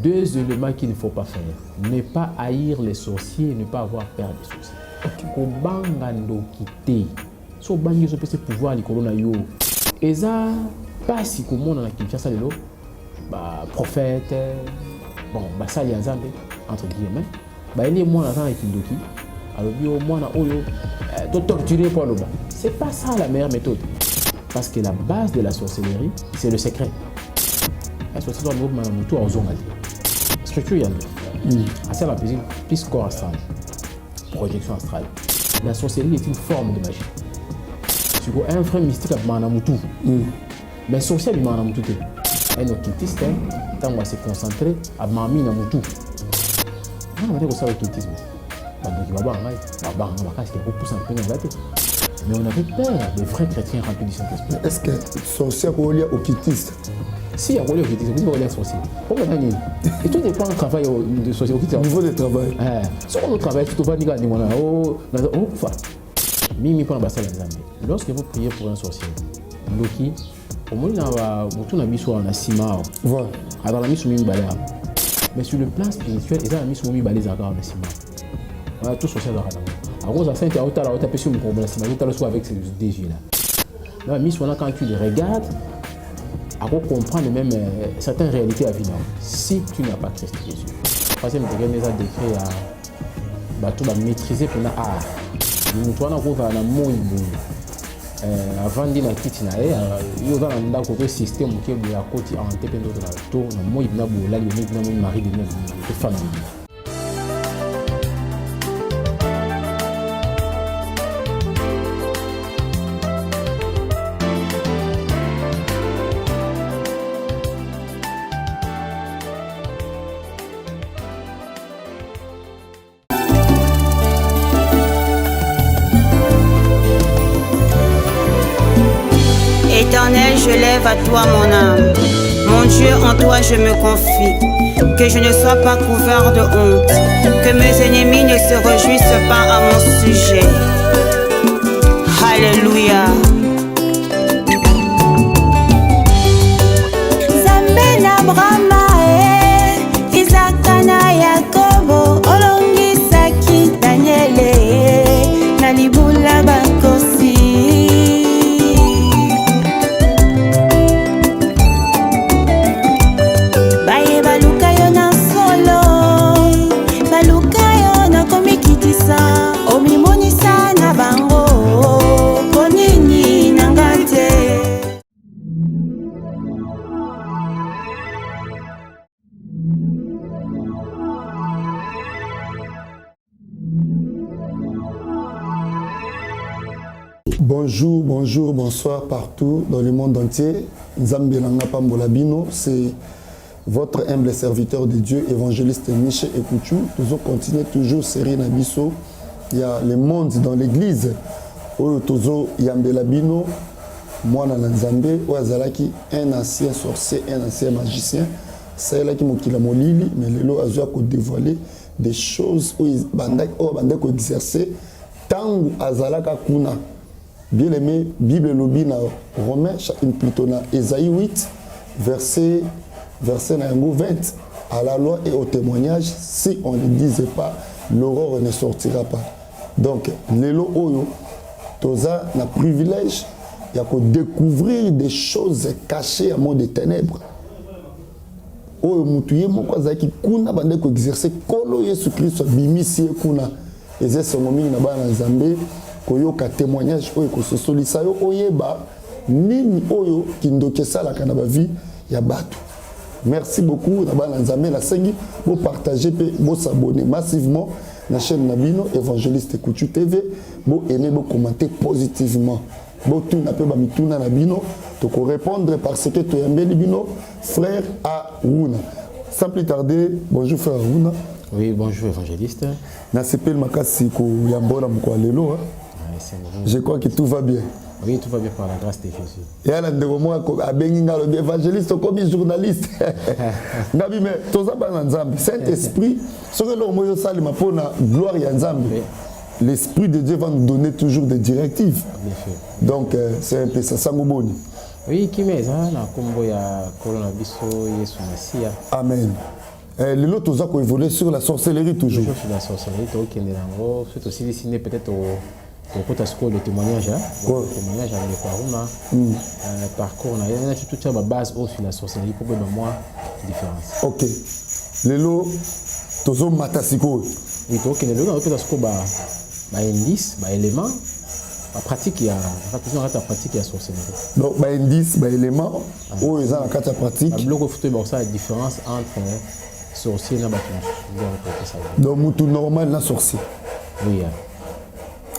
2 éléments qu'il ne faut pas faire. Ne pas haïr les sorciers, ne pas avoir peur des sorciers. Kobanga ndokite. So bangi so pese pouvoir likolo na yo. Eza pasi komona na Kinshasa lelo ba prophète bon ba sali nzambe entre guillemets. Ba eli moi na kindoki. Alors bio moi na oyo to torturer pour le bas. C'est pas ça la meilleure méthode. Parce que la base de la sorcellerie, c'est le secret. La sorcellerie doit être tout en zone. Structure, il y a c'est la plus corps astral, projection astrale. La sorcellerie est une forme de magie. Tu vois, un frère mystique à Manamutu. Mais sorcier à Manamutu. Un occultiste, quand on va se concentrer à Mami Namutu. On va dire que c'est l'occultisme. Mais on avait peur des vrais chrétiens remplis du Saint-Esprit. Est-ce que sorcier est relié au occultiste? Si, il y a relié au occultiste, vous relié à sorcier. Et tout dépend du travail de sorcier occultiste. Au niveau du travail. Si on travaille, tout va dire que Mimi pour la lorsque vous priez pour un sorcier, Loki, au moins on a mis sur un ciment. Voilà. Alors on a mis sur une balai. Mais sur le plan spirituel, ils ont mis sur une balai à un ciment. On a tout sorcier dans la alors, ça fait un peu sur le problème, c'est avec ces désirs-là. Mais quand tu les regardes, on comprend même certaines réalités à vivre si tu n'as pas Christ Jésus. Parce que nous avons décrit à maîtriser pour l'art. Nous avons un mot avant de la quitte, il y a un système qui est à côté en tête de la tour, un mot il y a un mari de famille. Éternel, je lève à toi mon âme. Mon Dieu, en toi je me confie. Que je ne sois pas couvert de honte. Que mes ennemis ne se réjouissent pas à mon sujet. Alléluia. Zambena Brahma, Isakana Yakobo, Olongisaki Daniele, Nalibula Bakosi. Bonjour, bonjour, bonsoir partout dans le monde entier. Nzambe Langa Pambola Bino, c'est votre humble serviteur de Dieu, évangéliste Michel Ekouchou. Nous continuons toujours série Nabiso. Il y a le monde dans l'église. Tozo Yambela Bino, moi na Nzambe, Oazalaki, un ancien sorcier, un ancien magicien. C'est là qui m'a molili, mais le lot a dévoilé des choses où il a exercé tant Azalaka Kuna. Bien aimé, Bible lobby na Romains, plutôt na Ésaïe 8, verset 20 à la loi et au témoignage, si on ne disait pas, l'aurore ne sortira pas. Donc, l'élo oyo, toza na privilège, il y a que découvrir des choses cachées à monde des ténèbres. Oyo mutuye moko azaki kuna bande ko exercer kolo Yesu Christ bimisi kuna eze songomi na bana Nzambe koyoka témoignage oyo ko sosolisa yo oyeba nini oyo kindokesa la kana ba vie ya bato. Merci beaucoup na bana Nzambe la sengi bo partager pe bo s'abonner massivement na chaîne Nabino évangéliste Ekouchou TV bo aimer bo commenter positivement. Bo tout na pe ba mituna Nabino to ko répondre parce que to yambeli bino frère Aruna. Sans plus tarder, bonjour frère Aruna. Oui, bonjour évangéliste. Na sepel makasi ko yambola mko lelo. Je crois que tout va bien. Oui, tout va bien par la grâce de Jésus. Et à l'endroit à Benginga, évangéliste comme journaliste. Nabi mais toza ba nzambe, Saint-Esprit, ce que l'on moyo salima pour la gloire ya nzambe. L'Esprit de Dieu va nous donner toujours des directives. Donc c'est un peu ça sangoboni. Oui, qui met ça na kombo ya kolona biso Yesu Masia. Amen. Les autres ont évolué sur la sorcellerie toujours. Toujours sur la sorcellerie, c'est aussi dessiné peut-être au côté le témoignage, le témoignage avec les parents, parcours, on a tout ça, ma base sur la sorcellerie pour que moi différence. Ok. Les lots, tous ont matasiko. Oui, donc les lots, on peut dire indice, élément, la pratique, il y a la pratique, il y a sorcellerie. Donc, indice, élément, où ils ont la carte pratique. Le bloc photo, c'est la différence entre sorcier et bâtiment. Donc, tout normal, la sorcier. Oui.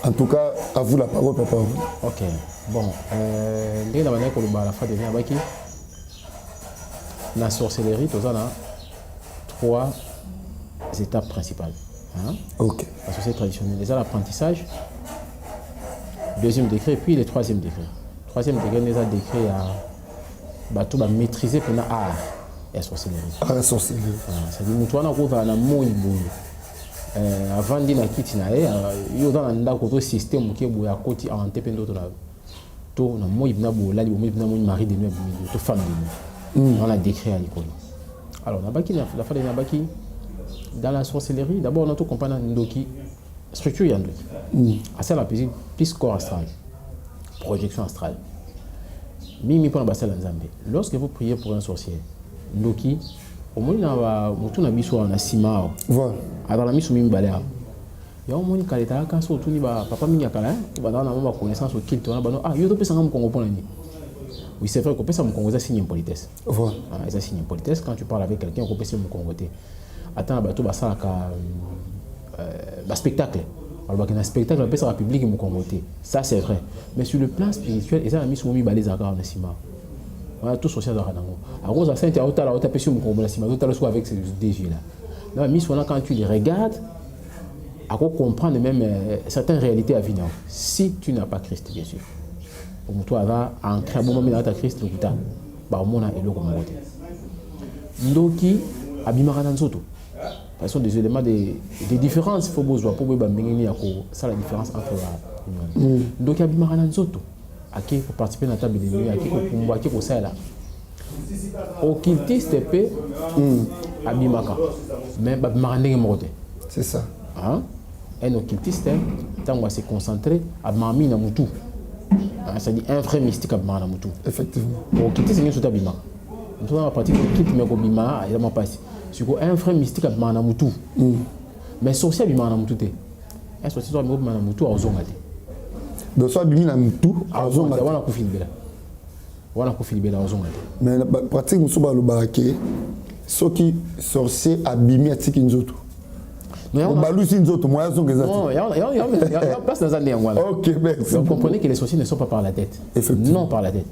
En tout cas, à vous la parole, papa. Ok. Bon, dès la manière qu'on a la fin de l'année, la sorcellerie, tu as 3 étapes principales. Hein? Ok. La société traditionnelle, déjà l'apprentissage, 2e degré, puis le 3e degré. 3e degré, les a décrit à tout maîtriser pour l'art et la sorcellerie. La sorcellerie. C'est-à-dire que nous avons un mot avant de la quitter, il y a un système qui est à côté en TP d'autres. Tout le monde est mari de nous, toute femme de nous. On a décrit à l'école. Alors, la fin de Nabaki, dans la sorcellerie, d'abord, on a tout compris dans Ndoki, structure Yandoki. C'est la plus corps astral, projection astrale. Mimi pour la basse Nzambe. Lorsque vous priez pour un sorcier, Ndoki, au moins, on a mis sur un ciment. Voilà. Alors, la mise sur une balai. Il y a un moment qui est là, quand on a papa Mingakala, il va avoir une connaissance au kilt. Ah, il y a d'autres personnes qui ont compris. Oui, c'est vrai qu'on peut ça me convoquer signer une politesse. Voilà. Ça signe une politesse. Quand tu parles avec quelqu'un, on peut se convoquer. Attends, bateau, ça spectacle. Alors, un spectacle, on peut ça public et me convoquer. Ça, c'est vrai. Mais sur le plan spirituel, ils ont mis sur une balai à la ciment. On a tout social dans la rose à Saint-Théotal, on a tapé sur mon combat, avec ces défis là. Mais quand tu les regardes, à quoi comprendre même certaines réalités à venir. Si tu n'as pas Christ, bien sûr. Pour toi, va ancrer un bon moment dans ta Christ, le guitar, bah, on a élo comme côté. Ndoki, abimara dans zoto. Ce sont des éléments des différences. Il faut besoin pour ça la différence entre la. Ndoki abimara dans zoto. Qui pour participer à la table de nuit, qui pour combattre, qui pour ça là. Occultiste peut abimaka, mais abimara morte. C'est ça. Un occultiste, tant va se concentrer à mami na mutu. C'est-à-dire un vrai mystique à mami na mutu. Effectivement. Occultiste c'est tout abima. Nous avons pratiqué occulte mais abima, il a pas passé. C'est un vrai mystique à mami na mutu. Mais sorcier abima na mutu te. Un sorcier soit abima na mutu à ozongate. Donc, soit bimi na mutu, mais la pratique nous sommes balaké, ceux qui sorciers abimi à tiki nzoto. On balou si nzoto, moi sont exact. Non, il y a place dans un néant. Ok, merci. Donc comprenez que les sorciers ne sont pas par la tête. Effectivement. Non par la tête.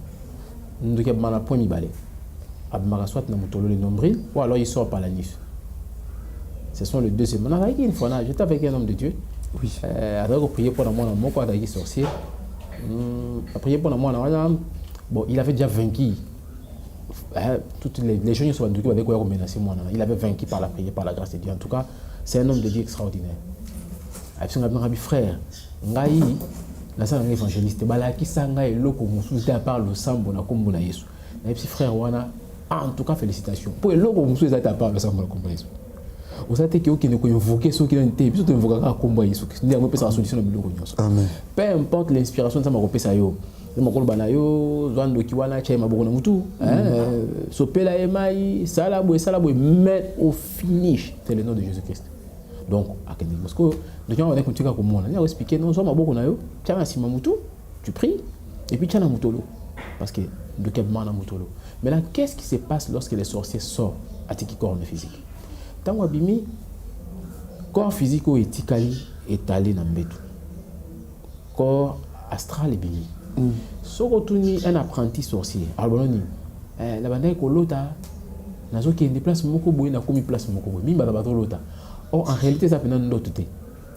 Nous devons avoir la poignée balai. Abmara soit na mutolo le nombril, ou alors il sort par la nuit. Ce sont les deux éléments. Une fois, j'étais avec un homme de Dieu. Oui. Avec prier pour moi, mon quoi d'ailleurs sorcier. Prier pour moi, bon, il avait déjà vaincu. Toutes les gens qui sont venus avec quoi menacer moi. Il avait vaincu par la prière, par la grâce de Dieu. En tout cas, c'est un homme de Dieu extraordinaire. Absolument, frère. Ngai, la salle évangéliste, balaki sanga et loko musuite à part le sambo na kombo na Yesu. Na petit frère wana, en tout cas félicitations. Pour le loko musuite à part le sambo na kombo na Yesu. Vous savez que vous avez invoqué ceux qui ont été, puis vous avez invoqué à combat Yesu. Vous avez la solution de biloko nyonso. Amen. Peu importe l'inspiration de ça m'a repé ça yo. Ma kolo banayo, zando kiwana chema boko na mutu, sopela emai, salabo mais au finish, c'est le nom de Jésus-Christ. Donc à Kenya Moscou, donc on va continuer comme moi. On va expliquer non seulement boko na yo, tiens sima mutu, tu pries et puis tiens na mutolo parce que de kebma na mutolo. Maintenant, qu'est-ce qui se passe lorsque les sorciers sortent à tiki corps physique? Tant abimi corps physique est allé dans mbetu. Corps astral est bimi. Si un apprenti sorcier, alors la bande ko lota nazo qui déplace moko boy na komi place moko boy mimba ba lota. Or en réalité ça pendant d'autres té.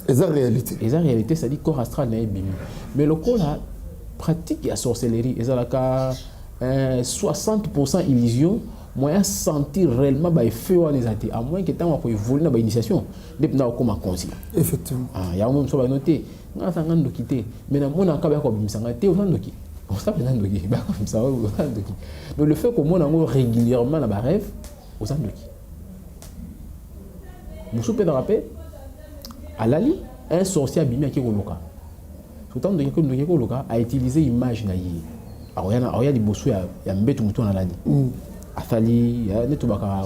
Et la réalité. Et la réalité ça dit corps astral na bimi. Mais le corps là pratique la sorcellerie et ça la 60% illusion. Moi, sentir réellement bah effet ou les à moins que tant qu'on évolue dans l'initiation, depuis là comme conscient. Effectivement. Il y a un moment sur la noter, on a fait un document, mais dans mon cas, comme ça, on a été au document. On s'est fait un document, comme ça, on a document. Donc le fait que moi, on régulièrement dans rêve, on a document. Moussou peut rappeler à Lali, un sorcier abîmé qui est au local. Autant de Koloka a utilisé l'image naïe. Alors il y a des bossous, il y a un bête mouton à Lali. Afali, il y a des tobacca.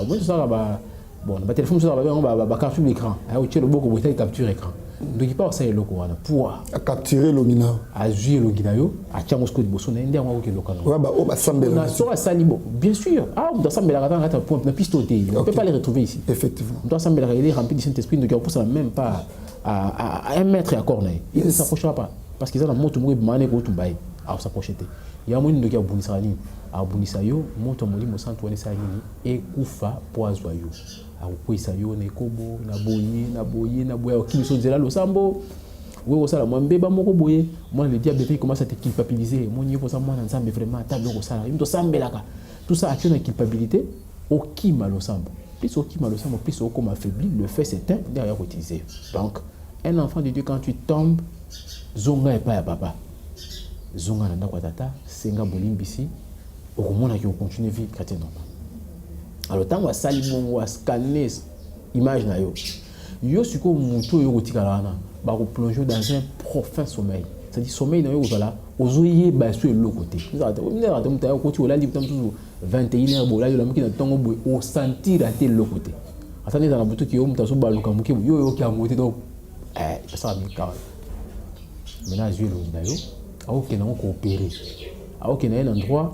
Bon, le téléphone, ça va capturer l'écran. Il y a le beau qui capture l'écran. Donc il parle ça le loco pour capturer le guina à jouer le guinayo à Tchamosko de Bosso n'indé on va local ouais bah oh bah Sambela sur Salibo bien sûr ah on doit Sambela quand point na pistoté on peut pas les retrouver ici effectivement on doit Sambela il est rempli de Saint-Esprit donc on peut ça même pas à 1 mètre à Corneille il ne s'approchera pas parce qu'ils ont la moto mourir mané ko tumbai à s'approcher il y a moyen de qu'il bonisa ni a bonisa yo moto moli mo santo ne sa ni et kufa poazo yo akokwisa yo na ekobo na boye okimiso nzela losambo wewe osala mwa mbeba moko boye moi le diable il commence à te culpabiliser mon niveau ça moi nzambe vraiment ta biloko sala imto sambelaka tout ça a une culpabilité okima losambo plus okima losambo plus okoma affaibli le fait c'est un derrière utiliser donc un enfant de Dieu quand tu tombes zonga et pas ya papa zonga na ndako tata senga bolimbisi okomona ki on continue vivre chrétien normal. Alors tant que sali bongo a scanner image na yo yo siko muto yo kotikala na ba ko plonger dans un profond sommeil c'est-à-dire sommeil na yo kozala ozoye ba sur le côté vous avez muta yo koti ola libre toujours 21h bola yo la miki na tongo boy o sentir à tel le côté attendez dans la buto ki yo muta so ba luka muki yo ki amoté donc ça mi ka maintenant je le na yo a aucun on coopérer a aucun un endroit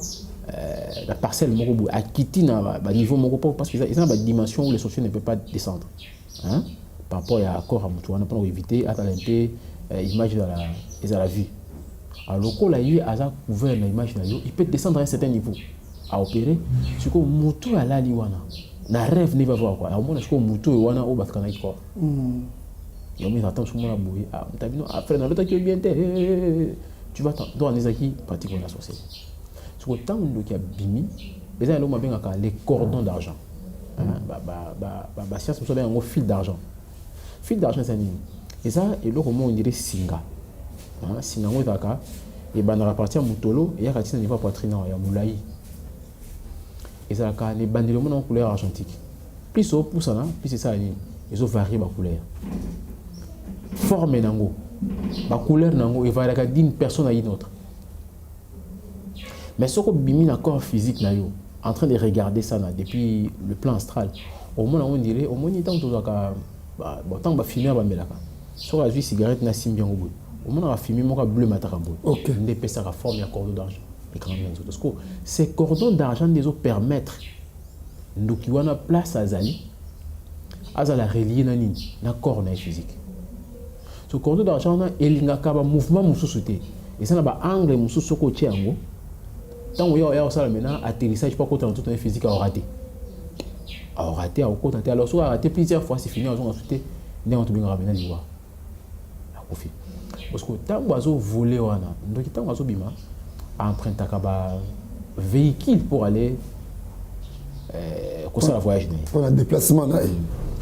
la parcelle moko a quitté na niveau moko parce que ils ont une dimension où les sociétés ne peuvent pas descendre hein par rapport à accord à mutuana pour éviter à talenter image dans la vue alors quand là il a couvert l'image là il peut descendre à un certain niveau à opérer ce que mutu à la liwana na rêve ne va voir quoi alors moi ce que mutu wana au batkana quoi il y a attend sur moi la bouille ah t'as vu non après dans l'autre qui est bien tu vas dans les acquis pratiquement la société. Sur le temps où il y a bimi, les gens ont les cordons d'argent. La science a un fil d'argent. Fil d'argent, c'est un et ça, et là, comment on dirait singa. Singa, et ben, on a parti à Moutolo, et il y a un niveau poitrine, il y a Moulaï. Et ça, les bandes en couleur argentique. Plus au pouce, plus c'est ça, ils ont varié la couleur. Forme nango. La couleur nango, il va d'une personne à une autre. Mais ce que bimi un corps physique na yo en train de regarder ça là, depuis le plan astral au moins on dirait au moins tant to ka tant ba fumer ba melaka so la vie cigarette na simbi ngo boy au moins on va fumer mo ka bleu mataka boy OK ne peut ça forme ya cordon d'argent et quand même parce que ces cordons d'argent des autres permettre ndoki wana place azali relier na nini na corps na physique ce cordon d'argent na elingaka ba mouvement mususu te et ça na ba angle mususu ko tiango. Tant qu'il y a ça maintenant, atterrissage pas contre tout un physique à raté. À raté, à côté, alors soit raté plusieurs fois, c'est fini, on a sauté, on a tout bien ramené les voix. La confie. Parce que tant que volé on a, donc tant que bima emprunter un véhicule pour aller pour la voyage. Pour le déplacement là.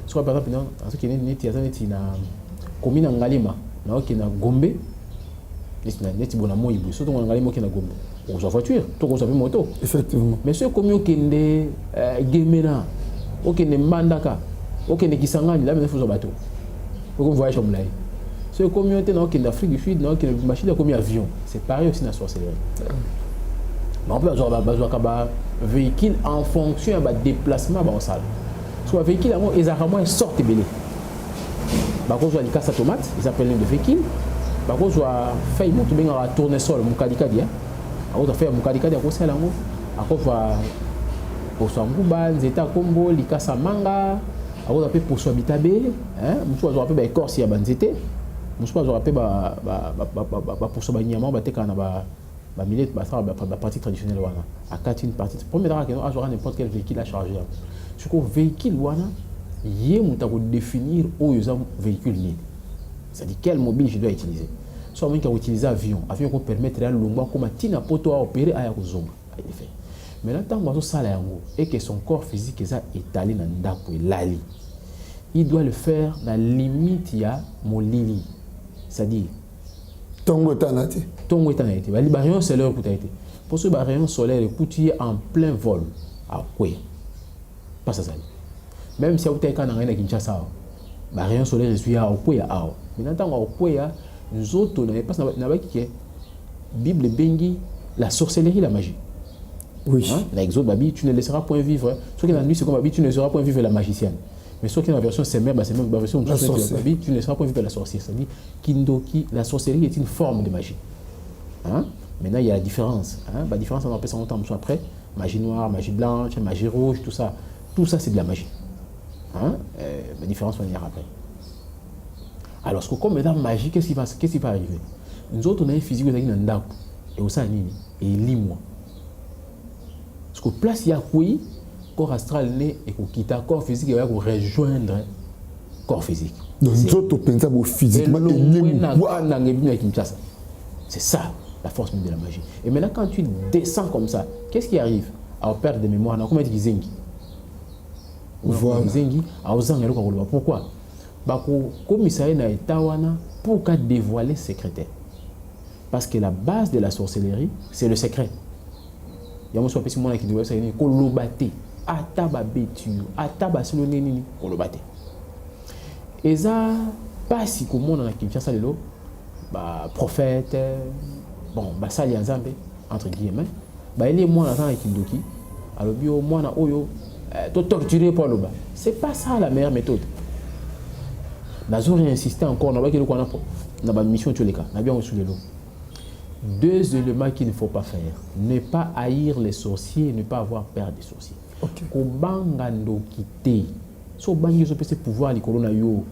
Soit par exemple, en ce qui est net, il y a na commune Ngalima, na qui na Gombe. Net bon amour ibu surtout on a qui na Gombe on sa voiture tout on sa moto effectivement mais ceux comme qui ne gemena OK ne mandaka OK ne kisangani là mais faut ça bateau pour voyage comme là ceux communauté dans qui d'Afrique du Sud dans qui machine comme avion c'est pareil aussi na sorcellerie mais on peut avoir besoin véhicule en fonction de déplacement dans salle soit véhicule à moi exactement sorte belé bah quand on dit casse à tomate ils appellent le véhicule par contre soit fait monte bien à tournesol mukadikadi a autre faire mukadikadi a ko sala ngo a ko va pour so nguba nzeta kombo likasa manga a autre pe pour so bitabe hein muso zo pe ba écorce ya banzete muso zo pe ba pour so ba nyama ba teka na ba millet ba ça ba partie traditionnelle wana a quatre une partie première que a jouer n'importe quel véhicule à charger ce que véhicule wana yé muta ko définir o yo véhicule ni. C'est-à-dire quel mobile je dois utiliser. Soit même qu'il a utilisé avion qui permettre à l'omba comme tina poto à opérer à Yakuzonga. Mais là, tant que ça et que son corps physique est étalé dans ndako et lali, il doit le faire dans la limite ya molili. C'est-à-dire Tongo tanati. Tongo tanati. Les barrières solaires pour été. Pour ce barrière solaire écoutez en plein vol à quoi? Pas ça. Même si vous êtes en Kinshasa. rayon solaire est à opoya ao maintenant tant opoya nous autres on pas na ba qui Bible bengi la sorcellerie la magie. Oui. L'exode babi tu ne laisseras point vivre soit que la nuit c'est comme babi tu ne laisseras point vivre la magicienne. Mais soit que la version c'est même la version babi tu ne laisseras point vivre la sorcière, c'est-à-dire kindoki la sorcellerie est une forme de magie. Maintenant il y a la différence la différence on appelle ça longtemps après magie noire, magie blanche, magie rouge, tout ça c'est de la magie. La différence on va dire après. Alors, ce que comme dans la magie, qu'est-ce qui va arriver? Nous autres, on a une physique qui est dans le et au sein et lis-moi. Parce que place il y a quoi, corps astral né et qu'on quitte corps physique, il va rejoindre corps physique. Donc, nous autres, on pense physiquement c'est ça la force même de la magie. Et maintenant, quand tu descends comme ça, qu'est-ce qui arrive? À perdre de mémoire, on a combien de zengi? Voilà. Pourquoi? Comme ça na etawana pour qu'à dévoiler secrétaire. Parce que la base de la sorcellerie, c'est le secret. Il y a un petit monde qui dit que kolobate, ataba betu, ataba seloneni, kolobate. Et ça, pas si comme on a qui ça lelo, prophète, bon, ça y nzambe entre guillemets, il est moins dans qui doki, alors bio moi na oyo, to torturer pour le bas. C'est pas ça la meilleure méthode. Nous avons insisté encore, nous avons une mission tous les cas, nous avons sous les lots. 2 éléments qu'il ne faut pas faire. Ne pas haïr les sorciers, ne pas avoir peur des sorciers. Kobangando kite. So bangi so pese pouvoir li corona yo.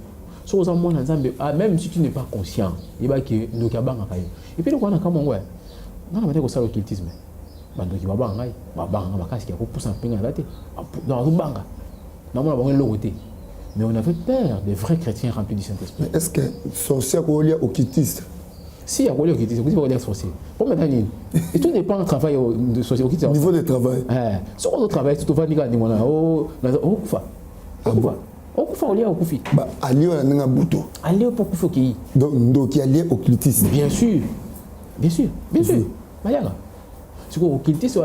So za mwana nzambe même si tu n'es pas conscient, il va que ndo kabanga kayo. Et puis on a comme ngwe. Na ba ko sala occultisme. Bando ki babanga, babanga makasi ya ko poussa penga la te. Dans banga. Na mona ba ngelo côté. Mais on avait peur des vrais chrétiens remplis du Saint-Esprit. Est-ce que sorcier est occultiste? Si, il y a occultiste, c'est quoi dire sorcier? Pour maintenant, et tout dépend du travail de sorcier. Au niveau de travail. Si on travaille, tout va dire au kufa. Au kufa, au lieu au kufi. Allié à un bouton. Allié pour kufa qui? Donc il y a lié occultiste. Bien sûr. Mayaga. C'est quoi occultiste?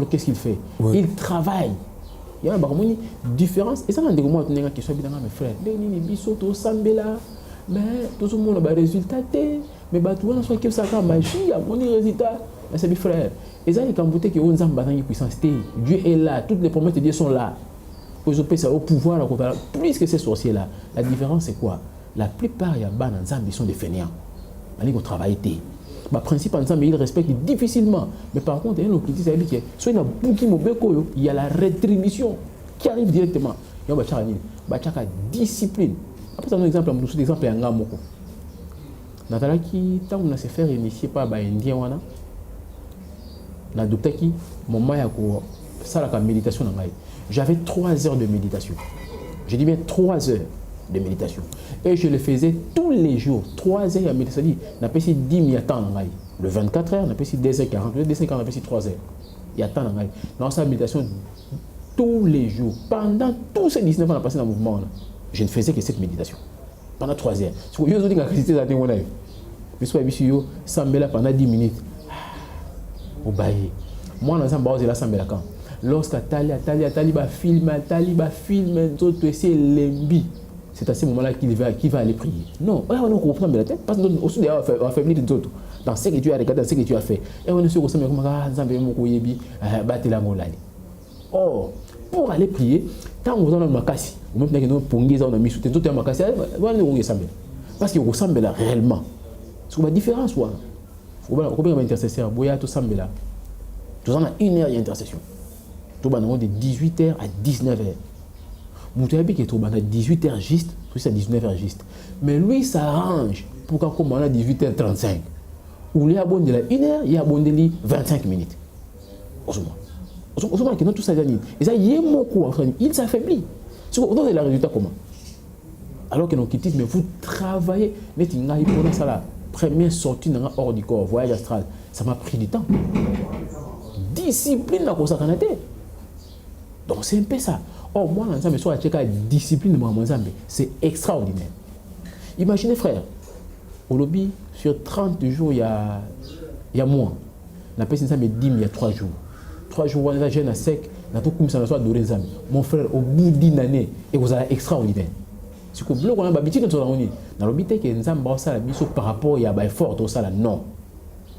Qu'est-ce qu'il fait? Il travaille. Il y a une différence. Et ça, on a des moments qui sont bien, mes frères. Les bisoto, sambela, mais tout le monde a des résultats. Mais tout le monde a fait magie, a mon résultat. C'est mes frères. Et ça, quand vous dites que vous avez une puissance, Dieu est là, toutes les promesses de Dieu sont là. Vous avez ça au pouvoir, plus que ces sorciers-là. La différence, c'est quoi? La plupart, il y a des sont des fainéants. Ils travaillent. Le principe ensemble, il respecte difficilement. Mais par contre, il y a un occultiste qui dit que il y a la rétribution qui arrive directement. Il y a une discipline. Après, ça, un exemple, un exemple, un gamoko. Nathalie, qui, tant qu'on a se fait initier par les Indiens, on a adopté qui, mon maïa, ça, la méditation. J'avais 3 heures de méditation. Je dis bien 3 heures de méditation. Et je le faisais tous les jours. 3 heures de méditation. On a passé 10 minutes temps. Le 24 heures, on a passé 2h40. Le 2h40, on a passé 3 heures. Il y a temps. Dans sa méditation, tous les jours, pendant tous ces 19 ans, on a passé dans le mouvement. Je ne faisais que cette méditation. Pendant 3 heures. Je suis venu à Christ. Je suis venu à pendant 10 minutes. Au bailli. Moi, dans un bar, je suis là. Lorsque Tali va filmer, c'est à ce moment-là qu'il va aller prier. Non, on comprend la tête, parce que nous aussi affaiblir les autres. Dans ce que tu as regardé, dans ce que tu as fait. Et on se ressemble comme oh, pour aller prier, tant qu'on a makasi, ou même que nous pongez on a mis sous tes autres makasi, parce qu'il ressemble là réellement. C'est une différence, quoi. Il faut bien intercesseur, boya tout semble là. Tout ça, on a 1 heure d'intercession. Tout le monde de 18h à 19h. Moutabi qui est trop à 18h juste, tout ça 19h juste. Mais lui s'arrange pour qu'on commence à 18h35. Ou il y a bon de la 1 heure, il y a bon de 25 minutes. Osuma qui non tout ça gagné. Et ça il est beaucoup il s'affaiblit. C'est quoi le résultat comment? Alors que nous quittons mais vous travaillez, mais tu n'as pas ça la première sortie dans hors du corps, voyage astral, ça m'a pris du temps. Discipline la cosa canate. Donc c'est un peu ça. Oh, moi, la discipline c'est extraordinaire. Imaginez, frère, au lobby, sur 30 jours, il y a moins. La personne me dit il y a 3 jours. 3 jours, on a jeune à sec, on a tout comme ça, mon frère, au bout d'1 année, et vous allez extraordinaire. Si vous bloquez, on a l'habitude de faire ça. Dans l'obité que nous avons ça par rapport à effort, tout ça là, non.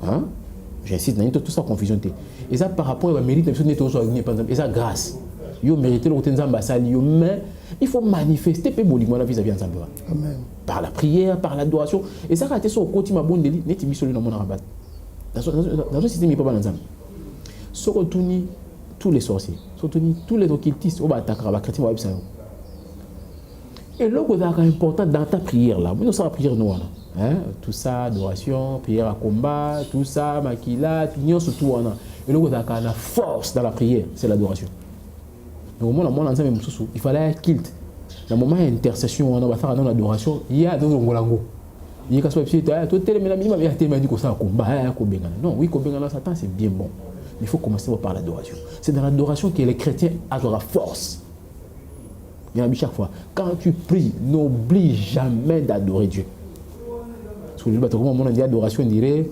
Hein? J'insiste, tout ça confusion. Et ça par rapport au mérite, et ça grâce. Vous méritez le côté de mais il faut manifester vis-à-vis de Amen. Par la prière, par l'adoration. Et ça, c'est au côté de bon délit, n'est-ce pas dans mon rabat. Dans ce système, il n'y a pas d'ensemble. Se retourner tous les sorciers, se retourner tous les occultistes, on va attaquer la chrétien. Et là, c'est important dans ta prière là. Nous sommes la prière noire. Hein? Tout ça, adoration, prière à combat, tout ça, maquilla, tout ça, surtout. Et là, c'est la force dans la prière, c'est l'adoration. Au moment il fallait un kilt. Dans le moment d'intercession, on va faire dans l'adoration, il y a dans le Ngolango. Il y a des choses qui sont très non, oui, Satan, c'est bien bon. Mais il faut commencer par l'adoration. C'est dans l'adoration que les chrétiens ont la force. Il y a chaque fois. Quand tu pries, n'oublie jamais d'adorer Dieu. Parce que le moment on dit adoration, on dirait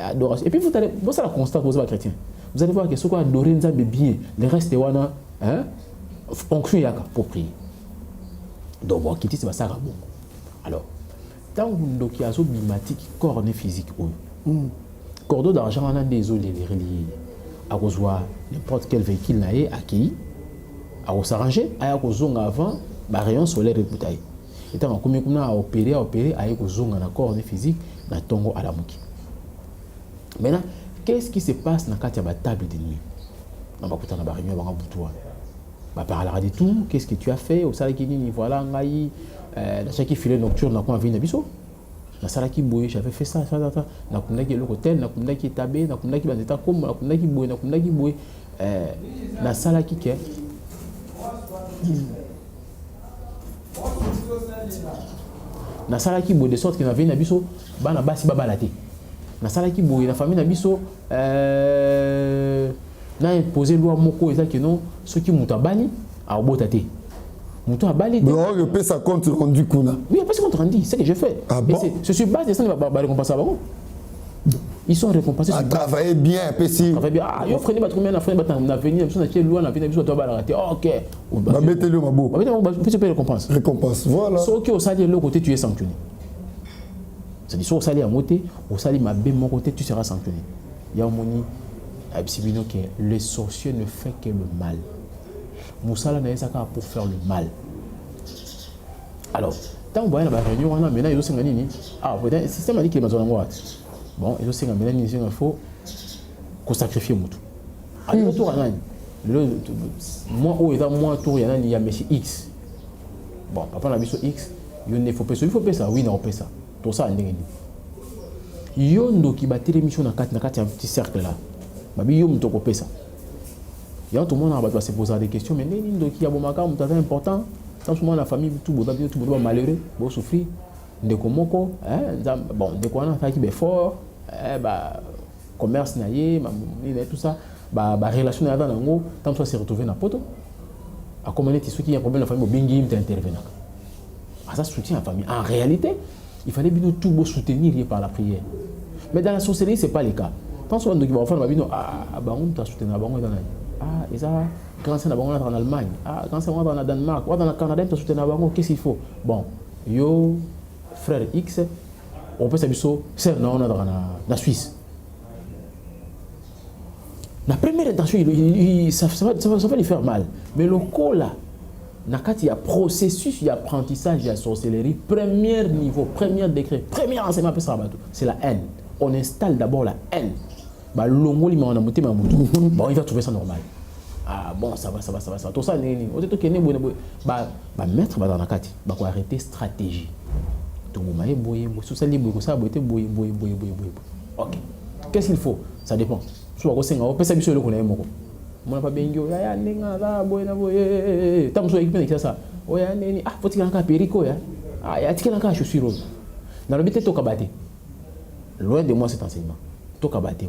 adoration. Et puis vous allez, c'est la constante pour les chrétiens. Vous allez voir que ce qu'on adore, nous avons bien. Le reste est fonction pour prier. Donc, bon, qui dit c'est ça. Alors, tant que y a des bimatique, corps physique, cordon d'argent, on a des eaux les reliés. À cause de n'importe quel véhicule n'a acquis, à s'arranger, à cause avant, rayon solaire et bouteille. Et tant qu'on a opéré, à cause de corps physique, dans tongo à la mouki. Maintenant, qu'est-ce qui se passe dans la table de nuit? On va écouter la réunion, on va boutoir. On va parler de tout. Qu'est-ce que tu as fait? Au Salakini, voilà, dans chaque filet nocturne, on a vu une abisso. Dans Salaki Boye, j'avais fait ça. Dans l'hôtel, dans le tabé, dans le banzeta comme, dans le Boye, dans le Boye. Dans Salaki, dans Salaki Boye, de sorte qu'il y avait une abisso, bana basi babalate. Dans Salaki Boye, la famille Nabiso n'a imposé loi moko et ça que non, ceux qui m'ont abali à Obotate. M'ont abali. Mais on repère ça compte rendu kuna. Oui, après c'est compte rendu, c'est ce que je fais. Ah bon? Je suis base de ça, il va récompenser avant. Ils sont récompensés. À travailler bien, PC. Travailler bien. Ah, ils offrent des battements, on a fait des battements, on a venu, on a fait loi, on a fait des battements, on a fait ok. Bah mettez-le ma beau. Tu peux récompense. Récompense, voilà. Sauf qu'au salaire de l'autre côté, tu es sanctionné. C'est-à-dire, soit au salaire à moté, au salaire ma bé mon côté, tu seras sanctionné. Il y a un moni, que le sorcier ne fait que le mal. Moussala n'a pas pour faire le mal. Alors, tant qu'on voit la réunion, on a maintenant, il y a aussi un peut-être, le système a dit qu'il est dans la bon, il y a aussi un il faut qu'on sacrifie au moutou. Alors, le tour à moi, moi, tour, il y a monsieur X. Bon, papa, on a mis sur X, il faut payer ça, oui, non, on paye ça. Tout ça, il y a un télémission dans un petit cercle là. Il y a un ça. Il y a tout le monde va se poser des questions, mais il y a un important. Dans ce moment, la famille, tout le monde malheureux, va souffrir. Bon, de quoi on a fait fort, commerce, tout ça, relation dans le monde, tant que ça s'est retrouvé dans le poteau. À comment est-ce qu'il y a un problème dans la famille, il y a intervenir. Ça soutient la famille. En réalité, il fallait bien tout beau soutenir par la prière. Mais dans la sorcellerie, ce n'est pas le cas. Tant que tu vas faire on t'a soutenu, et ça, quand c'est en Allemagne, quand c'est en Danemark, dans le Canada, tu as soutenu, qu'est-ce qu'il faut? Bon, yo, frère X, on peut s'habiller, c'est dans la Suisse. La première intention, ça va lui faire mal. Mais le coup là, il y a processus, il y a apprentissage, il y a sorcellerie, premier niveau, premier décret, premier enseignement, c'est la haine. On installe d'abord la haine. Bon, il va trouver ça normal. Ah bon, ça va. Tout ça, maître dans la carte, il va arrêter stratégie. Ok. Qu'est-ce qu'il faut? Ça dépend. On peut s'habituer le connaître. On n'a pas bien dit, faut qu'il y ait un périco. Je suis rose. Dans le but, tu as loin de moi cet enseignement.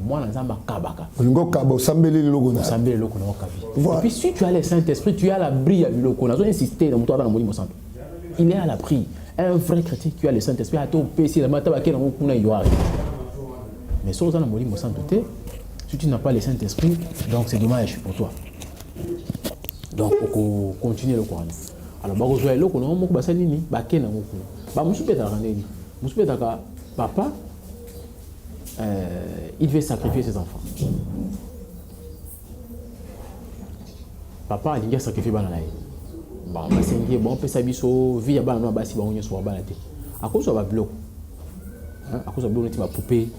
Moi, dans un kabaka. Et puis, si tu as le Saint-Esprit, tu as la brille à l'eau. On a insisté dans le monde. Il est à la prie. Un vrai chrétien qui a le Saint-Esprit, a tout péché, la matin, mais si tu as le monde, si tu n'as pas le Saint-Esprit, donc c'est dommage pour toi. Donc, on continue le Coran. alors bakozwa eloko na moko basali nini bakena moko ba musupeta kaneni musupeta ka papa il veut sacrifier ses enfants. Papa a sacrifié bana na ye. Bon basengi bon pesa biso vie ya bana no basi ba onyo so bana te. À cause de la bloc. À cause de la bloc ba poupée,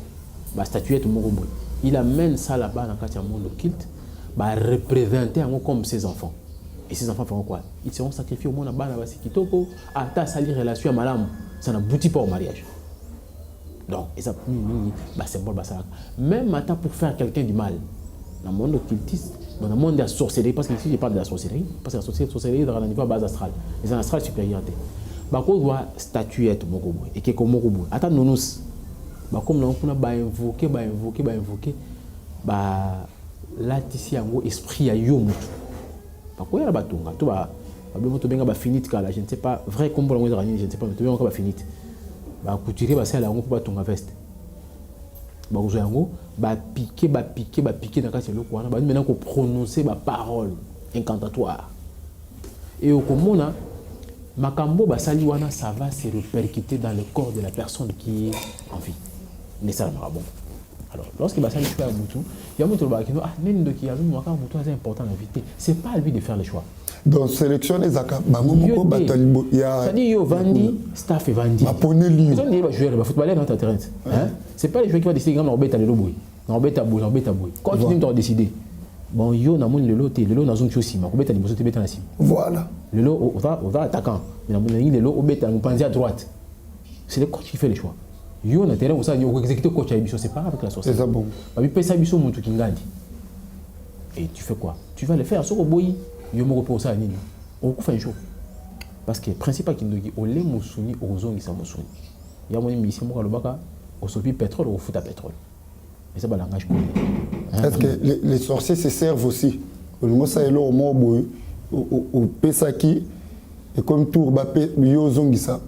ba statuette moko boy. Il amène ça là-bas dans le monde occulte, ba représenter comme ses enfants. Et ses enfants feront quoi? Ils seront sacrifiés au monde bana basi kitoko, ata sali relation malam, ça n'aboutit pas au mariage. Donc, et ça, symbole, même maintenant pour faire quelqu'un du mal, dans le monde occultiste, dans le monde de la sorcellerie, parce que ici je parle de la sorcellerie, parce que la sorcellerie est dans le niveau base astrale, les astrales supérieures. Bako doit statuette mokobo et que comme mokobo. Attends nous, comme là on a invoqué, là ici en gros esprit à yo mutu. Bako ya batonga, tout va, moto benga ba finite kala, je ne sais pas vrai comme pour la je ne sais pas, mais tout bien encore ba finite. Ba couturer ba ça là on peut pas tonga veste ba ko yango ba piquer dans kati loko wana ba maintenant ko prononcer ba parole incantatoire et au komona makambo ba sali wana ça va se répercuter dans le corps de la personne qui est en vie nécessairement bon. Alors lorsque ba sali fait à mutu il y a mutu ba kino ah nini doki azu mwaka mutu c'est important d'inviter, c'est pas à lui de faire le choix. Donc sélectionner zaka bango moko batalibo ya ça dit yo vandi staff et vandi ba poneli ils ont dit ba joueur ba footballeur dans ta terrain hein c'est pas les joueurs qui vont décider comment on beta le boy on beta boy quand tu dois décider bon yo na mon lelo na zone aussi ma ko beta liboso te beta na sim voilà lelo on va attaquant mais na mon lelo au beta on pense à droite c'est le coach qui fait les choix yo na terrain on ça yo exécuter coach à biso c'est pas avec la société c'est ça bon ba bi pesa biso mutu kingandi et tu fais quoi tu vas le faire sur boy yo moko pour ça nini okufa un jour parce que principal kindoki ole musuni ozongisa musuni ya moni misi moko lobaka osopi pétrole ou futa pétrole et ça ba langage connu. Est-ce que les sorciers se servent aussi le mot ça elo mo boy au pesaki et comme tour ba pe yo zongisa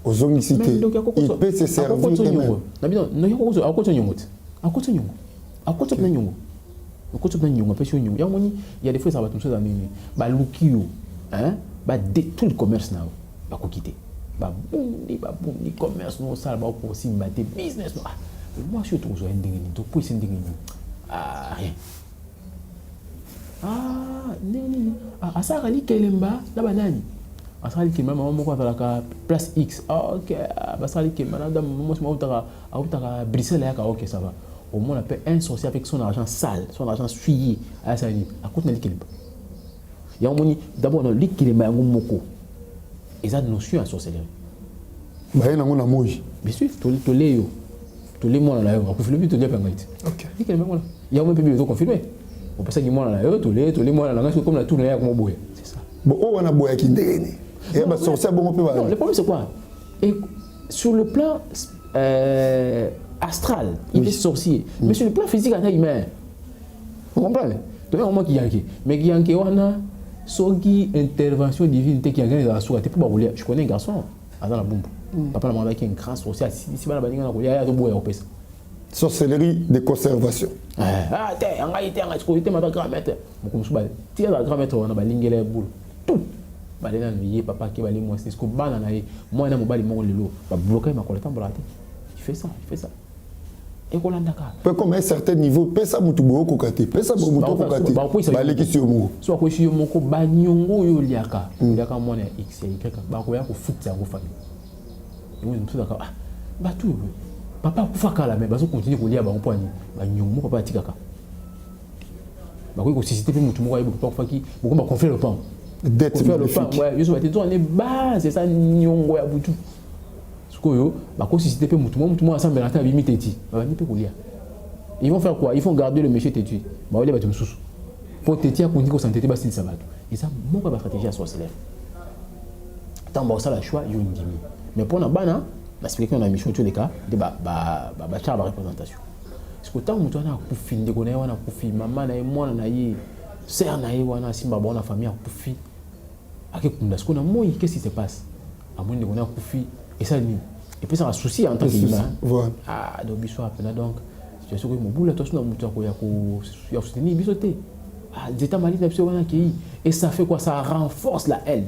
ozongisité il peut se servir même na bino no yo akoto nyongo akoto na nyongo il y a des fois ça va tout ça dans ba lukio hein ba tout le commerce na ba ko quitter ba bondi commerce no ça ba ko aussi ba des business ah moi je suis trop zo ndingi to pour ese ndingi ah rien ah nini ah asaka likelemba na banani asaka likelemba mama moko atalaka place X ah OK basaka likelemba na dame moi je m'autaka Bruxelles ya ka OK ça va. Au moins on appelle un sorcier avec son argent sale, son argent souillé à sa vie. À côté de l'équilibre. Il y a un moment d'abord dans l'équilibre, il y a un moko. Et ça notion à sorcellerie. Bah il y a un mot. Bien sûr, tous les mois là, on peut faire le but de l'épinglite. OK. L'équilibre là. Il y a un peu plus de confirmer. On peut ça du mois là, tous les mois là, comme la tour là comme boy. C'est ça. Bon, on a boy qui ndene. Et bah sorcier bon peu. Non, le problème c'est quoi? Et sur le plan astral, il est sorcier. Mais sur le plan physique, il est humain. Vous comprenez? Tu vois, moi qui yanké. Mais qui yanké, on a une intervention divine qui a gagné dans la soirée. Je connais un garçon, dans la bombe. Papa m'a dit un grand sorcier. Si on a dit qu'il y a un peu de sorcellerie de conservation. Ah, t'es un gars, t'es ma grand-mère. Comme ça, tu es la grand-mère, on a lingué les boules. Tout. Balena nuit, papa qui va aller moi, c'est ce que banana. Moi, on a mon bali, mon lelo. Va bloquer ma collecte en braté. Il fait ça. Peu comme à un certain niveau, pesa mutu boyo kokate, pesa mutu kokate. Baleki si omo. So ko si omo ko banyongo yo liaka. Liaka mona X y ba ko ya ko futa ya ko famille. Et moi je me suis bah tout papa ko fa kala mais ba so continuer ko lia ba ko ani banyongo papa tikaka. Ba ko susciter pe mutu mo ko ba ko fa ki ba ko confier le pain. D'être le pain. Ouais, yo so ba te on est base c'est ça nyongo ya butu. Ils vont faire quoi? Ils vont garder le monsieur têtu. Pour têtu, pour santé, ça va. Et ça, mon stratégie à sorcellerie. Tant que ça, la choix, il y a une demi. Mais pour la banane, l'explication de la mission, tous les cas, de la représentation. Parce que tant que tu as un coup de fil, tu as un coup de fil, maman, moi, sœur, simba, la famille, un coup de fil. Qu'est-ce qui se passe? À moins de un coup de fil. Et ça, et puis ça a souci en tant qu'humain. Ah, donc biso appena donc situation que mon boule toi na mutu ya soutenir bisoté. Ah, l'état malade biso wana qui et ça fait quoi? Ça renforce la haine.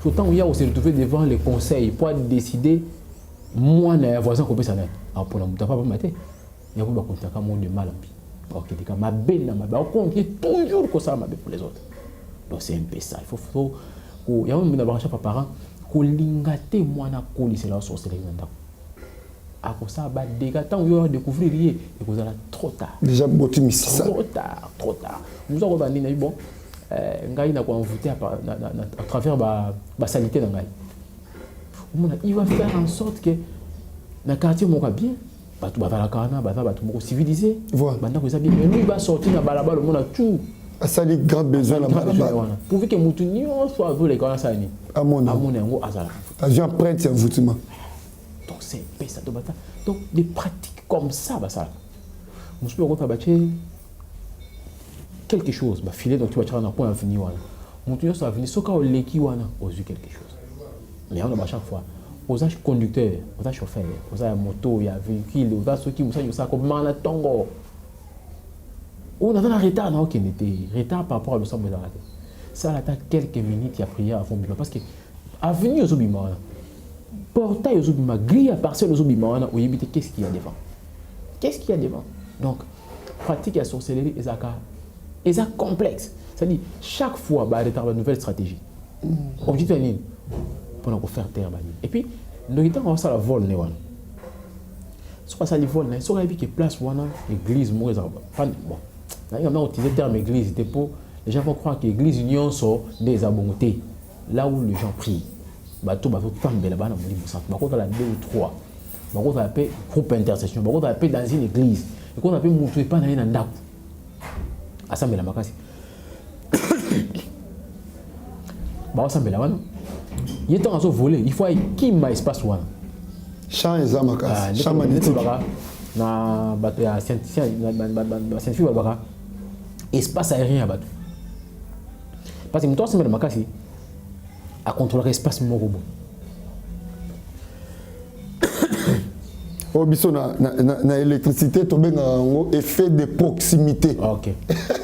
Autant où il y a on s'est retrouvé devant les conseils pour décider moi na voisin ko pesa na pour la muta pas maté il y a pas contact mon de mal ok des ma belle na ma ba compter toujours que ça ma pour les autres donc c'est un peu ça il faut il y a même na chaque parent ko lingate moi na ko c'est la sorcellerie ndako à cause ça ba dégâts tant yo découvrir et que ça trop tard déjà botimisi ça trop tard nous avons bandé na bon ngai na ko envoûté à travers ba salité na ngai il va faire en sorte que dans le quartier mon bien bato bazala kana bato moko civilisé banda ko ça bien mais lui il va sortir na balabala le monde a tout ça les grands besoins la balabala pour que mutu nyo soit vu les kana ça ni amone ngo azala agent prêtre envoûtement donc c'est ça donc des pratiques comme ça ça monsieur peut refaire quelque chose bah filer donc tu vas faire un point à venir wana mutu yo ça venir soka o leki wana aux quelque chose mais on a chaque fois aux âges conducteurs aux âges chauffeurs aux âges moto il y a véhicule aux âges ceux qui nous ça comme mana tongo on a un retard non qui était retard par rapport à l'ensemble de la ça attend quelques minutes il y a prière avant bima parce que avenue aux bima portail aux bima grille à parcelle aux bima on y éviter qu'est-ce qu'il y a devant donc pratique la sorcellerie et ça complexe ça dit chaque fois bah retard une nouvelle stratégie objectif est pour faire taire et puis nous avons ça la vol ne wana soit ça les vol ne soit que place wana église moi bon là il y a même utilisé terme église c'était pour les gens vont croire que l'église union sont des abontés là où les gens prient bateau tomber là-bas dans le centre bah contre la 2 ou 3 bah contre la paix groupe intercession bah contre la paix dans une église et qu'on appelle montrer pas dans un ndako assemblée la makasi bah assemblée là wana il est en train de voler, il faut qu'il y ait espace. Champ et Zamakas, champ magnétique. Na scientifique espace aérien à bateau. Parce que toi c'est le makasi à contrôler l'espace mon robot. Au biso na électricité tombé dans effet de proximité. OK.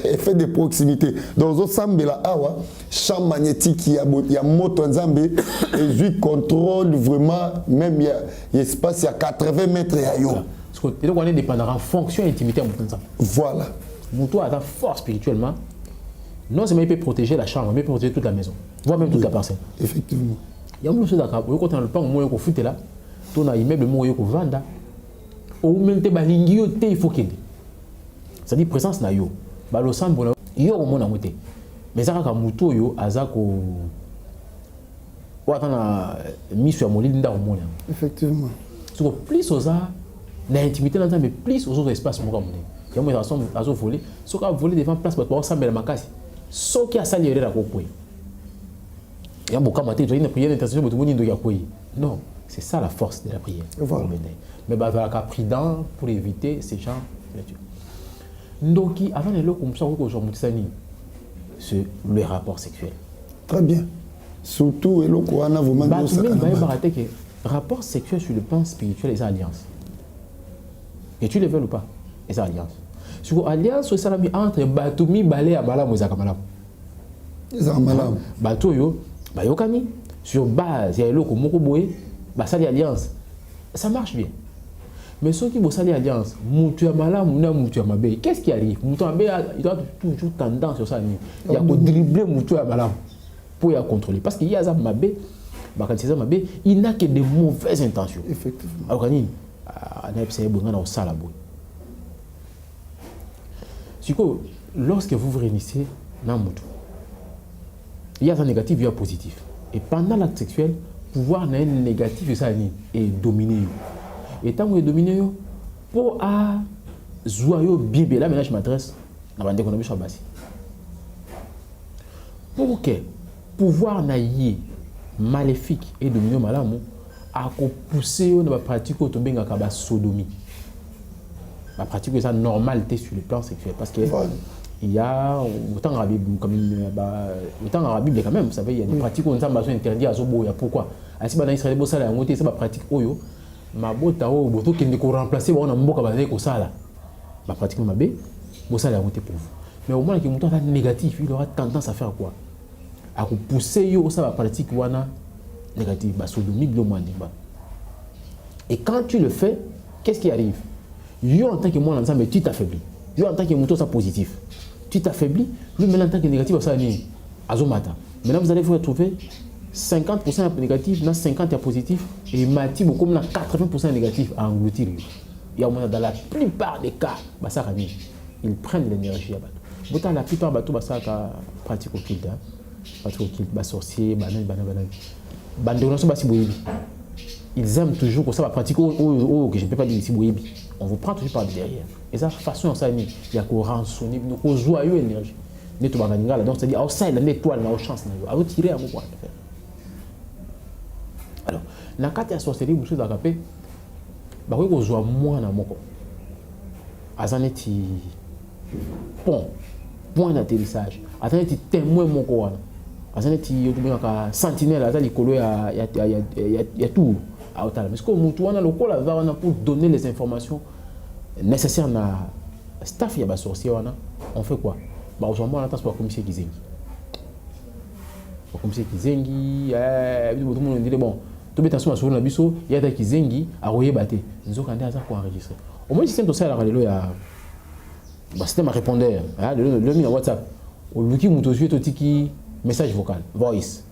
Effet de proximité. Dans ensemble la awa champ magnétique il y a moto nzambe et lui contrôle vraiment même il y a espace il y a 80 mètres à yo. Parce que donc on est dépendant en fonction intimité mon ça. Voilà. Moto a fort spirituellement. Non seulement il peut protéger la chambre, mais protéger toute la maison, voire même toute la parcelle. Effectivement. Il y a une chose d'accord, quand on le prend moi ko futé là, ton immeuble moi ko vanda. Ou même te balingi yo te il faut qu'il ça dit présence na yo ba lo sambo yo au mona moté mais ça ka muto yo azako wa kana miso ya molili nda au mona effectivement so plus oza na intimité dans mais plus aux autres espaces mo ka moné ya mo ça azo voler so ka voler devant place ba sambela makasi so ki asali erera ko kwe ya mo ka maté to ina prière d'intercession bo to ndo ya kwe non c'est ça la force de la prière. Voilà. Mais il va être prudent pour éviter ces gens. Donc, avant de comme ça, c'est le rapport sexuel. Très bien. Surtout, et le rapport sexuel sur le plan spirituel et alliance. Et tu le veux ou pas? Et alliance. Sur alliance, c'est ça entre Batoumi, Balé, Abala, Mozaka Malam. Malam. Batoyo, Bayokani. Sur base, il y a le Komokoboué. Bah ça l'alliance ça marche bien mais ceux qui bossent l'alliance mutu ya malamu na mutu ya mabe qu'est-ce qui arrive mutu ya mabe il doit toujours tendance sur ça il y a que dribbler mutu ya malamu pour y contrôler parce qu'il y a ça mabe bah quand c'est ça mabe il n'a que de mauvaises intentions effectivement alors quand on a essayé bon on ça la boue siko lorsque vous vous réunissez dans mutu il y a ça négatif il y a positif et pendant l'acte sexuel pouvoir na négatif ça et dominer et tant que dominer pour à joyeux bien là maintenant je m'adresse à bande qu'on a sur base pour que pouvoir na maléfique et dominer malamu à pousser on va pratiquer au tomber ngaka sodomie la pratique ça normalité sur le plan sexuel parce que il y a autant en Bible comme autant en Bible quand même vous savez il y a des pratiques où on s'en besoin interdit à zobo ya pourquoi asi bana Israël bo sala ngote ça ba pratique oyo mabota o boto kende ko remplacer on a mboka ba ko sala ba pratique mabe bo sala ngote pour vous mais au moins que muto négatif il aura tendance à faire quoi à pousser yo ça va pratique wana négative ba sodomie blomandimba. Et quand tu le fais, qu'est-ce qui arrive? Yo en tant que moi ensemble tu t'affaiblis. Yo en tant que moto ça positif. Tu t'affaiblis, lui maintenant en tant que négatif ça ni azomata. Maintenant vous allez vous retrouver 50% négatif, 50% positif et mati beaucoup comme 80% négatif à engloutir. Il y a dans la plupart des cas, bah ça ils prennent l'énergie à bateau. Pourtant la plupart bateau bah ça pratique occulte, pratique occulte, bah sorcier, banane. Ils aiment toujours que ça va pratiquer que je ne peux pas dire ici on vous prend toujours par derrière. Et ça façon ça il y a qu'on rançonner, qu'on joyeux énergie. Donc c'est-à-dire outside la étoile la chance na yo, tirer à moi. Alors, na kati ya sorcellerie vous chose akapé ba ko zo mwana moko. Azaneti point d'atterrissage. Azaneti témoin moko wana. Azaneti yotumeka sentinelle azali kolo ya tout. Parce que mutu wana lokola va wana pour donner les informations nécessaires na staff ya ba sorcier wana, on fait quoi? Bah aujourd'hui on attend pour commissaire Kizengi. Pour commissaire Kizengi, tout le monde dit bon, tout bien attention sur la biso, il y a des Kizengi à royauté. Nous avons déjà quoi enregistrer. Au moins système de ça là il y a bah système à répondeur, le mis en WhatsApp. Au luki mutu suite au tiki message vocal, voice.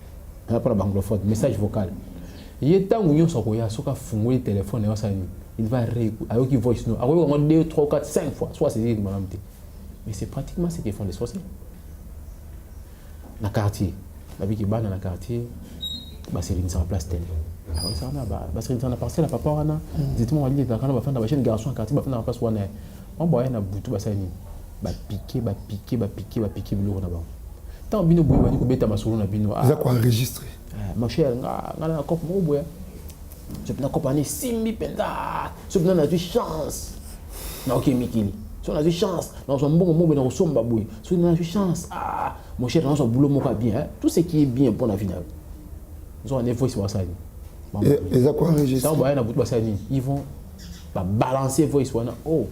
On a pas la anglophone, message vocal. Il y a tant où on s'en koya soka fungo le téléphone et ça il va avec une voice note. Avec au 2 3 4 5 fois, soit c'est de madame. Mais c'est pratiquement ce qu'ils font les sorciers. Dans le quartier, la vie qui bat dans le quartier, c'est une place telle. Alors ça on a parce que dans la parcelle la papa on a directement on dit dans quand on va faire la chaîne garçon quartier va faire dans la place où on est. On boit na butu ba ça ni. Ba piquer bilo na ba. Tant bino boy ba ni ko beta masolo na bino. Ils ont quoi enregistrer. Ma chère ngala cop mo boya. Je peux na compagnie simbi penda. Je peux na du chance. Na OK Mikili. Si on a eu chance, dans un bon moment, on a eu si on a eu chance, mon cher, dans un boulot, bien, tout ce qui est bien pour la vie. Nous avons des voix sur ça. Ils ont quoi enregistrer? Ils vont balancer voix sur ça. Oh,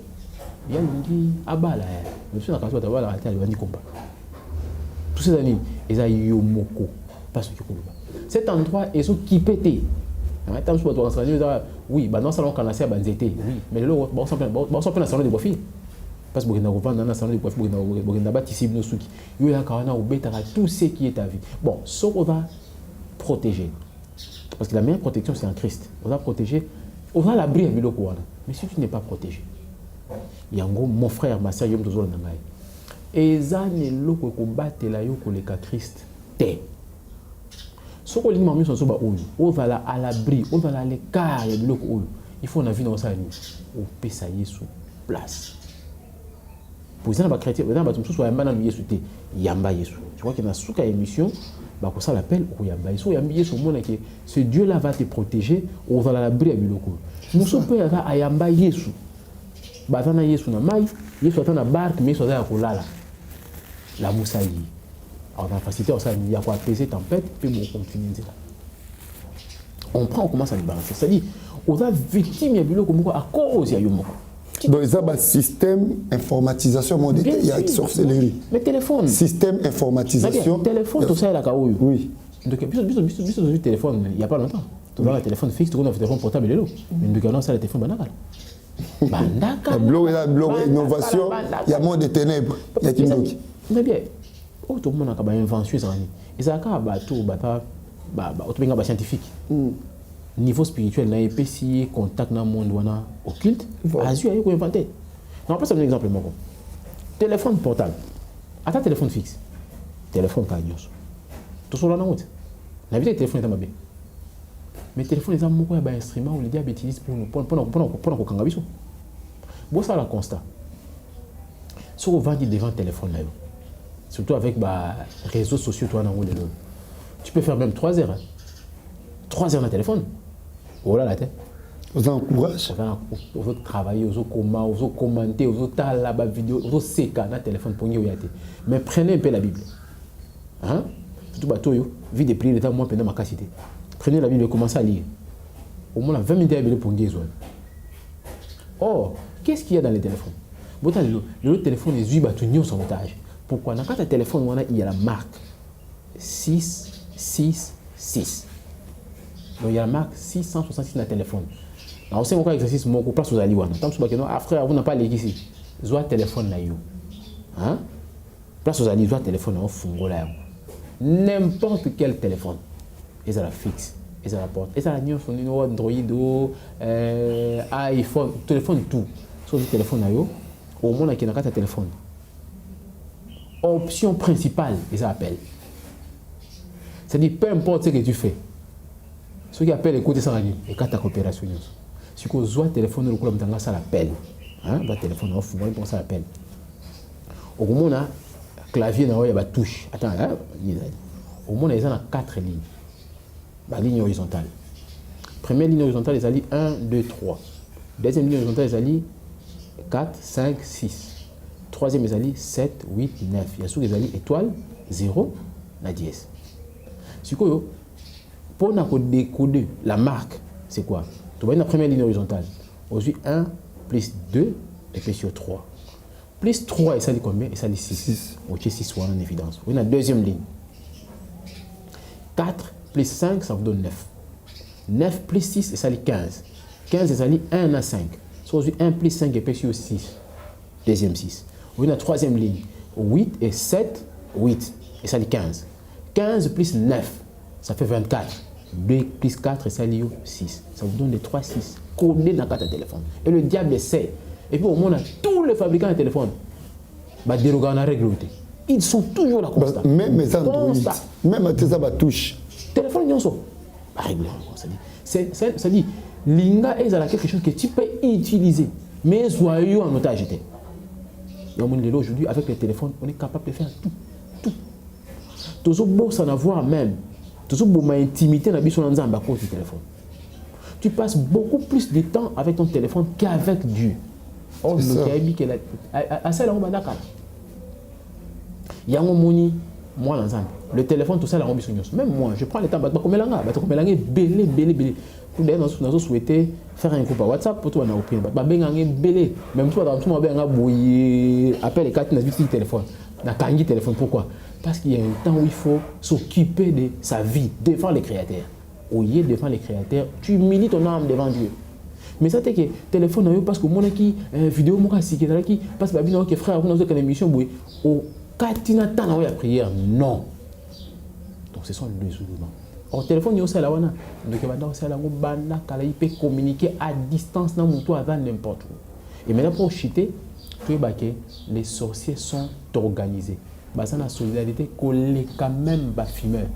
il y a une qui a balle. Je suis dans la carte, il va dire combat. Tous ces années, ils ont eu moko. Parce que cet endroit est qui pété. Oui, dans le salon, on a fait oui, mais là, on s'en fait dans salon de filles. Parce que vous avez un salon de coiffure, vous avez bâti nos souki. Vous avez tout ce qui est à vie. Bon, ce qu'on va protéger. Parce que la meilleure protection, c'est en Christ. On va protéger, on va l'abri à Biloko. Mais si tu n'es pas protégé, il y a un gros, mon frère, ma sœur, Yom Tozol Nangai. Et ça, c'est le combattre la yoko le cas Christ. Ce qu'on dit, on va à l'abri, on va à l'écart de Biloko. Il faut qu'on a vu dans ça, on peut s'ailler sous place. Pour exemple, chrétien, Yamba Yesu. Tu vois qu'il y a une émission, ça l'appelle Yamba Yesu. Yamba Yesu, ce Dieu-là va te protéger, on va l'abri à Biloko. Nous sommes à Yamba Yesu. Batana Yesu na mai, Yesu atana barque, mais Yesu atana kolala. La moussaï. Alors, dans la facilité, il y a quoi apaiser tempête, puis on continue. On prend, on commence à débalancer. C'est-à-dire, on a victime à cause de Yomoko. Donc, il y a un système informatisation, il y a une sorcellerie. Mais téléphone. Système informatisation. Téléphone, tout ça, il y a oui. Donc, le téléphone, il n'y a pas longtemps. Tu as un téléphone fixe, tu as un téléphone portable, mais nous avons un téléphone banal. La innovation, il y a moins de ténèbres. Il y a qui mais bien, tout le monde a une invention. Et ça a un scientifique. Niveau spirituel, il y a un contact dans le monde occulte. Azur a inventé. Non, pas un exemple. Téléphone portable. Attends, téléphone fixe. Téléphone cagnos. Tout ça là dans route. La vie des téléphones est bien. Mais le téléphone est un instrument où les diables utilisent pour nous kangabiso. Bon, ça la constat. Si on vend devant le téléphone là, surtout avec les réseaux sociaux, tu peux faire même 3 heures. 3 heures dans le téléphone. Oh là la tête. Vous encouragez. Vous travaillez, vous commentez, vous avez la vidéo, vous séquez dans le téléphone pour y aller. Mais prenez un peu la Bible. Hein? Tout bateau, vie de prier, l'état moi pendant ma capacité. Prenez la Bible et commencez à lire. Au moins 20 minutes à Bible pour dire. Oh, qu'est-ce qu'il y a dans les téléphones? Le téléphone est juste en otage. Pourquoi? Dans le téléphone, il y a la marque. 666. Donc il y a la marque 666 dans le téléphone. Alors c'est mon exercice, mon place aux alliés. Tant que frère, vous n'avez pas les ici. Zoa téléphone là, hein? Place aux alliés, zoa téléphone là, fungo là. N'importe quel téléphone. Ils ont la fixe, ils ont la porte, ils ont la nuit, Android, iPhone, téléphone, tout. Sur le téléphone là, au moins il y a un téléphone. Option principale, ils appellent. C'est-à-dire, peu importe ce que tu fais. Ceux qui appellent, écoutez ça, et quand tu as coopération. Si tu as un téléphone, ça l'appelle. Le téléphone, ça l'appelle. Au moins, le clavier, il y a une touche. Attends, au moins, il y a 4 lignes. La ligne horizontale. Première ligne horizontale, ils allient 1, 2, 3. Deuxième ligne horizontale, ils allient 4, 5, 6. Troisième, ils allient 7, 8, 9. Il y a ceux qui allient étoile, 0, la dièse. Si pour décoder la marque, c'est quoi? Tu vois la première ligne horizontale. Aujourd'hui, 1 plus 2 et puis sur 3. Plus 3, et ça dit combien? Et ça dit 6. Ok, 6 en évidence. Vous voyez la deuxième ligne. 4 plus 5, ça vous donne 9. 9 plus 6, et ça dit 15. 15, et ça dit 1 à 5. Aujourd'hui, 1 plus 5 et puis sur 6. Deuxième 6. Vous voyez la troisième ligne. 8 et 7, 8. Et ça dit 15. 15 plus 9, ça fait 24. 2 plus 4, et ça dit 6. Ça vous donne les 3, 6. Codés dans 4 téléphones. Et le diable sait. Et puis au moins, tous les fabricants de téléphones, dérogant la règle. Ils sont toujours là comme ça. Même les Android, même tes touche. Téléphone, ils sont règle. Ça dit, l'INGA est quelque chose que tu peux utiliser. Mais soyez en otage. Aujourd'hui, avec les téléphones, on est capable de faire tout. Tout beau s'en avoir même. Tout beau intimité dans le téléphone. Tu passes beaucoup plus de temps avec ton téléphone qu'avec Dieu. Oh, il y a un moni, moi l'ensemble. Le téléphone, tout ça, la ambition. Même moi, je prends le temps, d'ailleurs, nous avons souhaité faire un groupe à WhatsApp pour toi, même toi, dans tout le monde, appelle les 4 téléphone. Téléphone. Pourquoi? Parce qu'il y a un temps où il faut s'occuper de sa vie, devant les créateurs. Au lieu devant les créateurs, tu humilies ton âme devant Dieu. Mais ça, c'est que le téléphone, parce que mon qui vidéo, moi, qui parce que frère, vous avez une émission, au Katina Tana, la prière, non. Donc, ce sont les éléments. Au téléphone, il y a aussi la wana. Donc, il peut communiquer à distance dans mon toit avant n'importe où. Et maintenant, pour chuter, les sorciers sont organisés. C'est la solidarité collée quand même bas fumeur.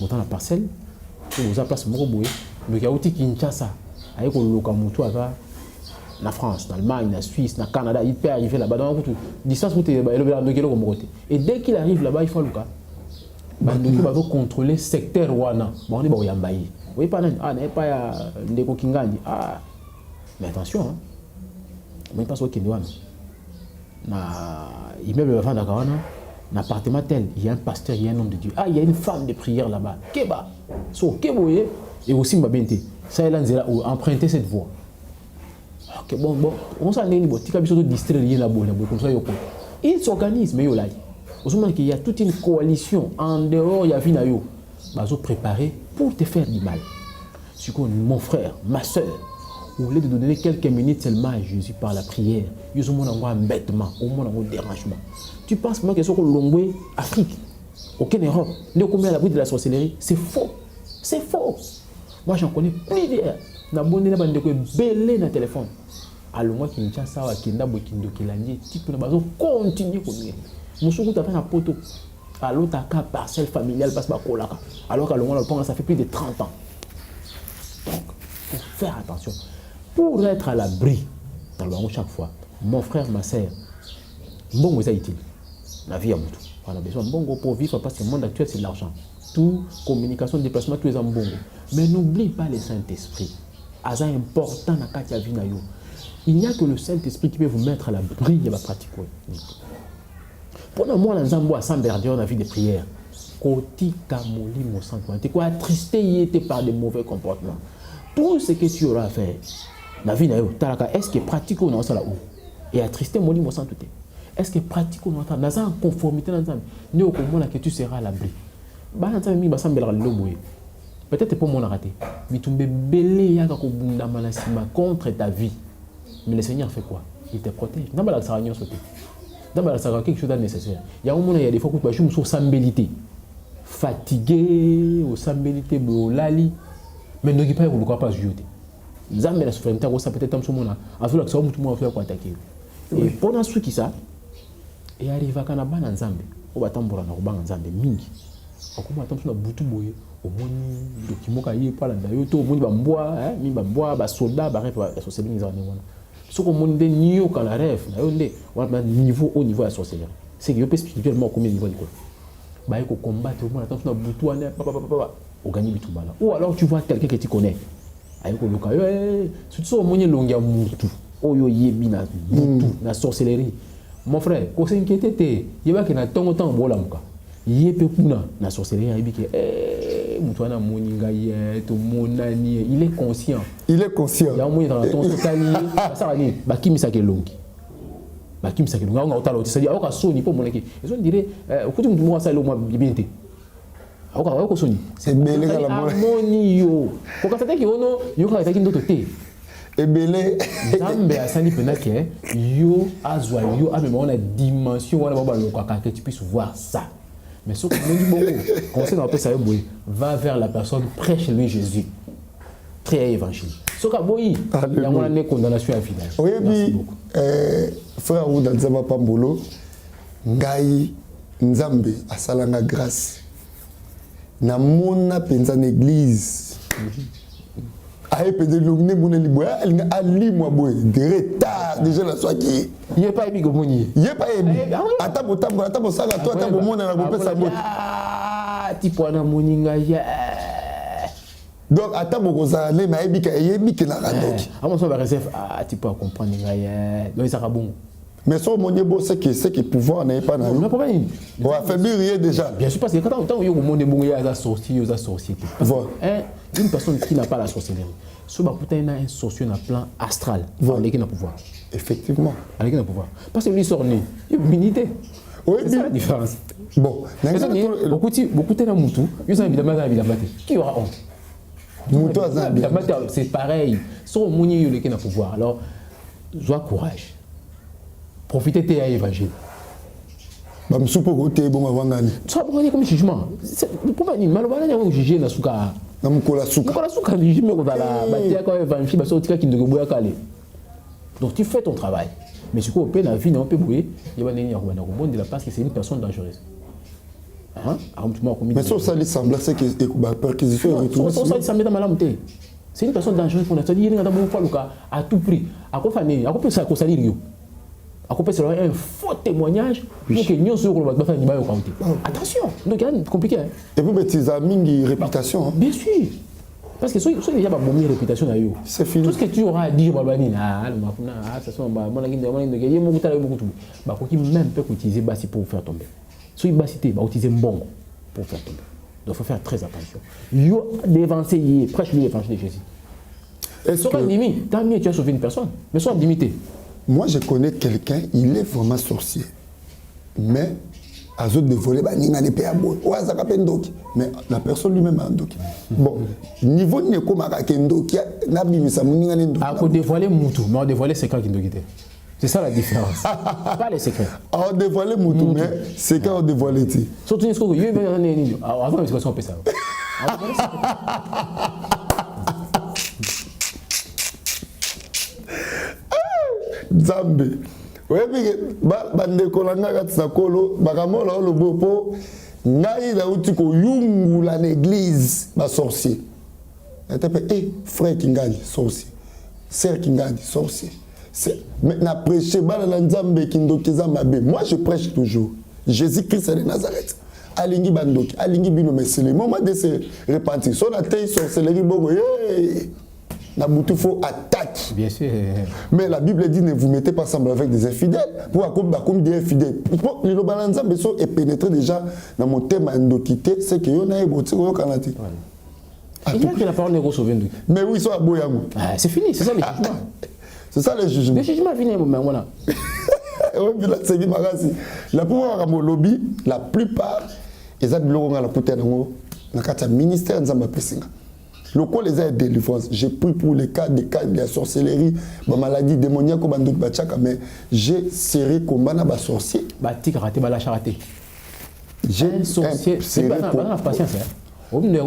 Dans la parcelle, vous avez place Moroboé, mais il y a aussi Kinshasa, avec le Lokamutu la France, l'Allemagne, la Suisse, le Canada, il peut arriver là-bas dans la distance où tu es et dès qu'il arrive là-bas, il faut le cas. Il va contrôler le secteur Wana. On est Yambaye. Vous voyez pas, n'est pas Ndeko Kingani. Mais attention, on n'est pas sur Kenwana. Immeuble avant Dakawana, un appartement tel, il y a un pasteur, il y a un homme de Dieu. Il y a une femme de prière là-bas. Keba. So, Keboye, et aussi Mbabente. Ça, elle a emprunté cette voie. Ok, bon, on s'en est dit, ils s'organisent, mais il y a toute une coalition en dehors, il y a Vinayo. Ils ont préparé pour te faire du mal. Mon frère, ma soeur, vous voulez te donner quelques minutes seulement à Jésus par la prière. Ils ont un embêtement, un dérangement. Tu penses que c'est Longwe, Afrique, aucune Europe, ne combien à l'abri de la sorcellerie? C'est faux. C'est faux. Moi, j'en connais plusieurs. Na bonne na bande ko belé na téléphone. Alors moi qui n'tient ça qui n'a pas kindo qui l'année type na bazo continue comme ça. Musuku ta na poto. Alors ta ka parcelle familiale passe ba kolaka. Alors qu'à l'on le ça fait plus de 30 ans. Donc, faut faire attention. Pour être à l'abri dans le banc chaque fois. Mon frère, ma sœur, bon c'est utile. La vie à tout. On a besoin de bon pour vivre parce que le monde actuel c'est l'argent. Tout communication, déplacement, tout est en bon. Mais n'oublie pas le Saint-Esprit. C'est important dans la vie. Il n'y a que le Saint-Esprit qui peut vous mettre à l'abri de la pratique. Pendant moi, dans Zambo à Saint-Bernard, on a vu des prières. Koti Kamoli Mosanto. Tu es attristé par des mauvais comportements. Tout ce que tu auras à faire, la vie, est-ce que pratique ou non, ça là où? Et attristé Moli Mosanto. est-ce que pratique on entend dans en conformité dans ensemble ni au comment que tu seras à l'abri ba na mi ba sambela loboye peut-être pour mon raté mais tu belé ya ko bunda manasima contre ta vie mais le Seigneur fait quoi? Il te protège dans la saragnon sauté dans la saragnon quelque chose de nécessaire il y a un moment il y a des fois que je me sens sambelité fatigué au sambelité au lali mais ne pas vous pas jouer Zambé la souveraineté ça peut-être comme ce moment a fait que ça tout le monde fait quoi attaquer et pendant ce qui ça et arrive à Kanaba dans Zambé au batambora na kubanga Zambé mingi akoma atamso na butu boye omoni dokimoka yi pala ndayo to omoni bamboa mi bamboa ba soldat ba ref ba sorcellerie ni zane wana soko omoni de nio kana ref na yo nde wana niveau au niveau de la sorcellerie c'est que yo peut spirituellement combien niveau liko ba ko combattre omoni atamso na butu wana papa au gagner bitubala ou alors tu vois quelqu'un que tu connais ayiko luka yo surtout omoni longia mutu oyo yebi na mutu na sorcellerie mon frère ko s'inquiéter te yeba ke na tongo temps bola muka yépe kuna na sorcellerie ayebi ke mutu wana moninga ye to monani il est conscient ya moni dans ton totali ça va dire bakimisa ke longi nga otala oti c'est-à-dire oka soni po monaki ils ont dire okuti mutu mo sa lo mo bibinte oka soni c'est belé la moni yo ko katata ki ono yo ka taki ndoto te ebele Zambé asali pena ke yo azwa yo a même on a dimension wana baba lo ka que tu puisses voir ça mais ce que nous dit bon conseil dans ça va vers la personne prêche lui Jésus très évangile ce que boyi il y a une condamnation à vie oui puis frère ou dans Zamba Pambolo ngai Nzambe asalanga grâce na mona penza l'église aye peut-être l'ogné boné liboya ali moi boy de retard déjà la soit qui il est pas ébi gomoni il est pas ébi ata ça toi ata mona na bopé ça bot tipo na moninga ya donc ata boko za le na ébi ka ébi que na randoki avant ça va réserve tipo à comprendre nga ya donc ça va bon mais son mon beau c'est que pouvoir n'est pas dans non problème on a fait rien déjà bien sûr parce que quand on yo monde bon ya za sorcier za société une personne qui n'a pas la sorcellerie ce bah putain a un sorcier na plan astral avec qui n'a pouvoir effectivement avec qui n'a pouvoir parce que lui sort né unité oui c'est ça la différence bon beaucoup de mutu yo ça évidemment qui aura honte mutu c'est pareil son moni yo qui n'a pouvoir alors sois courage profitez de l'évangile. Bah, monsieur pour côté bon avant gagner. Ça pour comme jugement. Pourquoi ni malobana ya juger na suka. Na mukola suka. Mukola suka jugement ko dala batia ko évangile baso tika kindogo boya kale. Donc tu fais ton travail. Mais ce qu'on peut la vie on peut bouiller, il va venir ko na ko bonde la parce que c'est une personne dangereuse. Hein? Mais ça lui semble c'est que perquisition retour. Ça ça met dans malamté. C'est une personne dangereuse pour notre dire ngada mo faluka à tout prix. Akofani, akope ça ko salir yo. C'est un faux témoignage pour que nous soyons attention, donc c'est compliqué. Et puis, tes amis, réputation. Bien sûr. Parce que si tu as déjà une réputation, c'est fini. Tout ce que tu auras à dire, même peut utiliser Bassi pour faire tomber. Si Bassi, tu vas utiliser bon pour faire tomber. Donc il faut faire très attention. Il y a des avancées, prêche l'évangile de Jésus. Est-ce que tu as sauvé une personne, mais sois limité. Moi, je connais quelqu'un, il est vraiment sorcier. Mais, à zone de voler, mais la personne lui-même a un doki. Bon, niveau n'est comme un doki, n'a pas de dévoiler Moutou, mais on dévoile les secrets qui nous guident. C'est ça la différence. Pas les secrets. On dévoile Moutou, mais c'est quand on dévoile. Surtout, il y a avant l'explication, on peut ça. Zambé. Oui, mais bande kolanga katsa kolo bakamola lo bopo ngai la uti ko yungu la l'église ba sorcier. Frère Kingani sorcier. Sœur Kingani sorcier. Mais na prêcher ba la Nzambe kindokeza mabe. Moi je prêche toujours Jésus-Christ de Nazareth. Alingi bandoki, alingi bino mesele. Moment de se repentir. So la tei sorcellerie bogo. Il faut attaque. Bien sûr. Mais la Bible dit ne vous mettez pas ensemble avec des infidèles. Pour comme des infidèles. Le balanza est pénétré déjà dans mon thème endokité, c'est que on a évoqué au Canada. Il y a que la parole n'est sauvé. Mais oui, soit boyamou. C'est fini, c'est ça le jugement. C'est ça le jugement. Le jugement est fini, voilà. La plupart de lobby, la plupart, ils ont la côté de ministère de le quoi les aides de délivrance. J'ai pris pour les cas de la sorcellerie, la maladie démoniaque, mais j'ai serré comme un sorcier. J'ai sorcier. C'est pas patience. Au bout de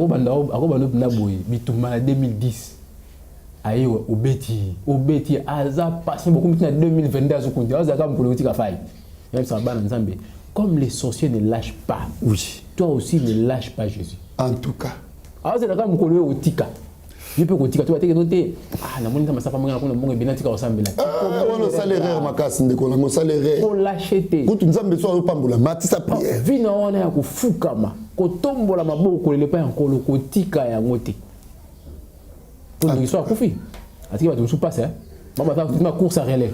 2010. Aïe, au Betty, Aza, patient beaucoup maintenant 2022 à ce compte. Aza, comme politique à faille. Comme les sorciers ne lâchent pas, oui. Toi aussi ne lâche pas Jésus. En tout cas. Alors, c'est là que vous au tika. Je peux tika. Tu vas te noter. Ah, la monnaie, ça m'a fait un bien tika au Sambela. Ah, on a salaire, ma casse, on a salaire. Pour l'acheter. Quand nous avons besoin de pambola, matissa prière. Vina, on a un fukama. Kotombo la maboko, le pas encore le tika et un moté. Pour l'histoire, Koufi. Est-ce qu'il va te passer? Ma course à relais.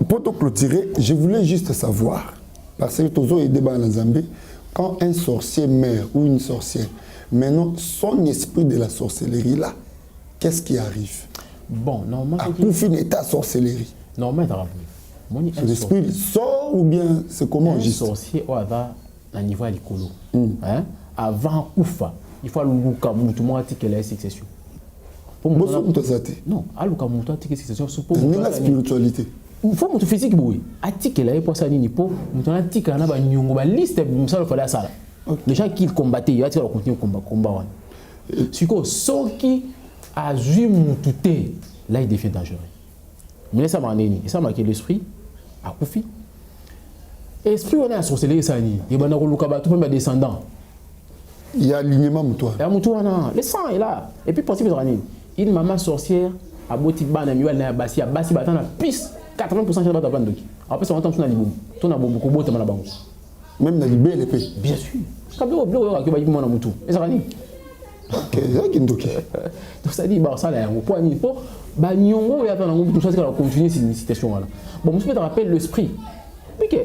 Pour te clôturer, je voulais juste savoir, parce que tous les débats en Zambie, quand un sorcier meurt ou une sorcière, maintenant son esprit de la sorcellerie là, qu'est-ce qui arrive? Bon, normalement. Pour finir ta sorcellerie. Normalement, son esprit sort ou bien c'est comment un sorcier ou avant un niveau à l'écolo. Avant Koufa, il faut le tout le monde a dit qu'elle est succession. Non, aluka muto atike succession pour la spiritualité. Il faut muto physique boui. Atike là pour ça ni po, muto na tika na ba nyongo ba liste musala fala sala. Les gens qui combattaient, il y a le continuer combat. Siko soki a ju mututé, là il devient dangereux. Mais ça m'a neni, ça m'a que l'esprit a Koufi. Esprit on a sorcellerie ça ni, il y a bana ko luka ba tout même descendant. Il y a alignement muto. Il y a muto na, le sang est là. Et puis possible rani. Une maman sorcière a boti bana miwa na basi batana piste 80% de la bande. Après ça on entend tout na libom. Tout na bombo ko bota na bango. Même na libé les paix. Bien sûr. Kablo blo ko ba yimo na mutu. Eza rani. OK, ça qui ndoki. Donc ça dit ba ça là yango po ni po ba nyongo ya tana ngombu tout ça va continuer cette citation là. Bon, monsieur te rappelle l'esprit. Mais que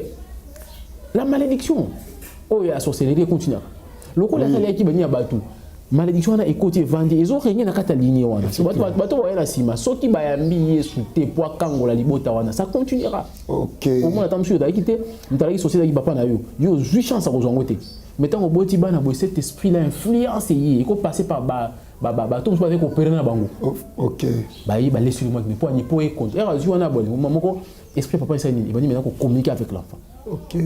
la malédiction oh ya sorcellerie continue. Le ko la tali ki bani abatu. Malédiction na écouté vendre ils ont rien na kata ligne wana bato wa na sima soki ba yambi yesu te po kangola libota wana ça continuera. OK au moins attends monsieur d'aikité mtalaki société ki papa na yo zui chance à kozongote mettons au boti bana bo cet esprit là influence yi ko passer par tout le monde avec opérer na bango. OK ba yi ba laisser le moi mais po ni po e compte era zui wana bon moko esprit papa ça ni il va dire maintenant qu'on communique avec l'enfant. OK